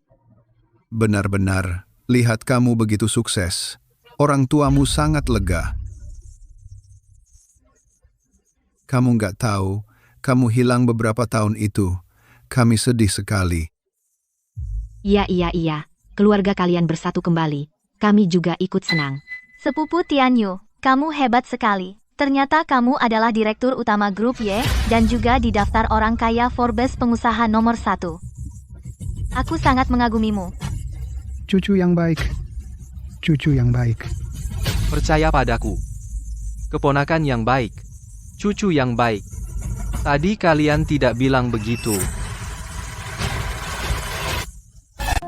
Benar-benar, lihat kamu begitu sukses. Orang tuamu sangat lega. Kamu nggak tahu, kamu hilang beberapa tahun itu. Kami sedih sekali. Iya. Keluarga kalian bersatu kembali. Kami juga ikut senang. Sepupu Tianyu, kamu hebat sekali. Ternyata kamu adalah direktur utama grup Y, dan juga di daftar orang kaya Forbes pengusaha nomor 1. Aku sangat mengagumimu. Cucu yang baik. Cucu yang baik. Percaya padaku. Keponakan yang baik. Cucu yang baik. Tadi kalian tidak bilang begitu.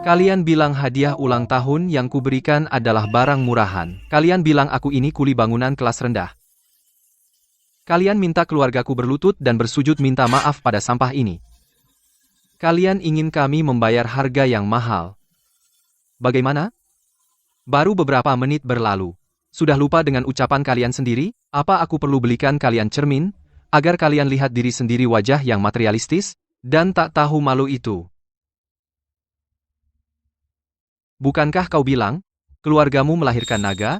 Kalian bilang hadiah ulang tahun yang kuberikan adalah barang murahan. Kalian bilang aku ini kuli bangunan kelas rendah. Kalian minta keluargaku berlutut dan bersujud minta maaf pada sampah ini. Kalian ingin kami membayar harga yang mahal. Bagaimana? Baru beberapa menit berlalu. Sudah lupa dengan ucapan kalian sendiri? Apa aku perlu belikan kalian cermin, agar kalian lihat diri sendiri wajah yang materialistis, dan tak tahu malu itu? Bukankah kau bilang, keluargamu melahirkan naga?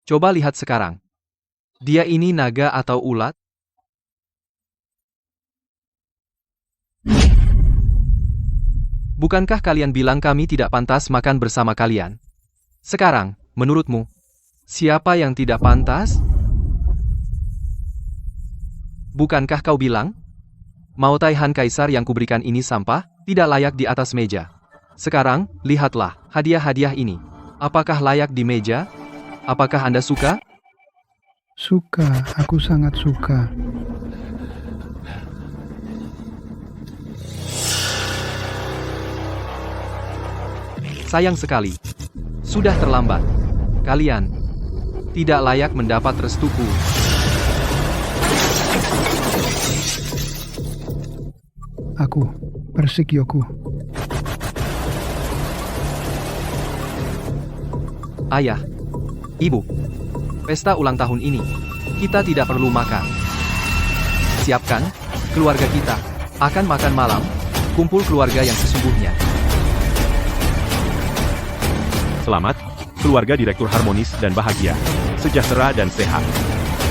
Coba lihat sekarang. Dia ini naga atau ulat? Bukankah kalian bilang kami tidak pantas makan bersama kalian? Sekarang, menurutmu, siapa yang tidak pantas? Bukankah kau bilang, mau Taihan Kaisar yang kuberikan ini sampah, tidak layak di atas meja? Sekarang, lihatlah, hadiah-hadiah ini. Apakah layak di meja? Apakah Anda suka? Suka, aku sangat suka. Sayang sekali. Sudah terlambat. Kalian tidak layak mendapat restuku. Aku, Persikyoku. Ayah. Ibu. pesta ulang tahun ini. Kita tidak perlu makan. Siapkan, keluarga kita akan makan malam, kumpul keluarga yang sesungguhnya. Selamat, keluarga direktur harmonis dan bahagia, sejahtera dan sehat.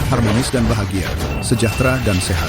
Harmonis dan bahagia, sejahtera dan sehat.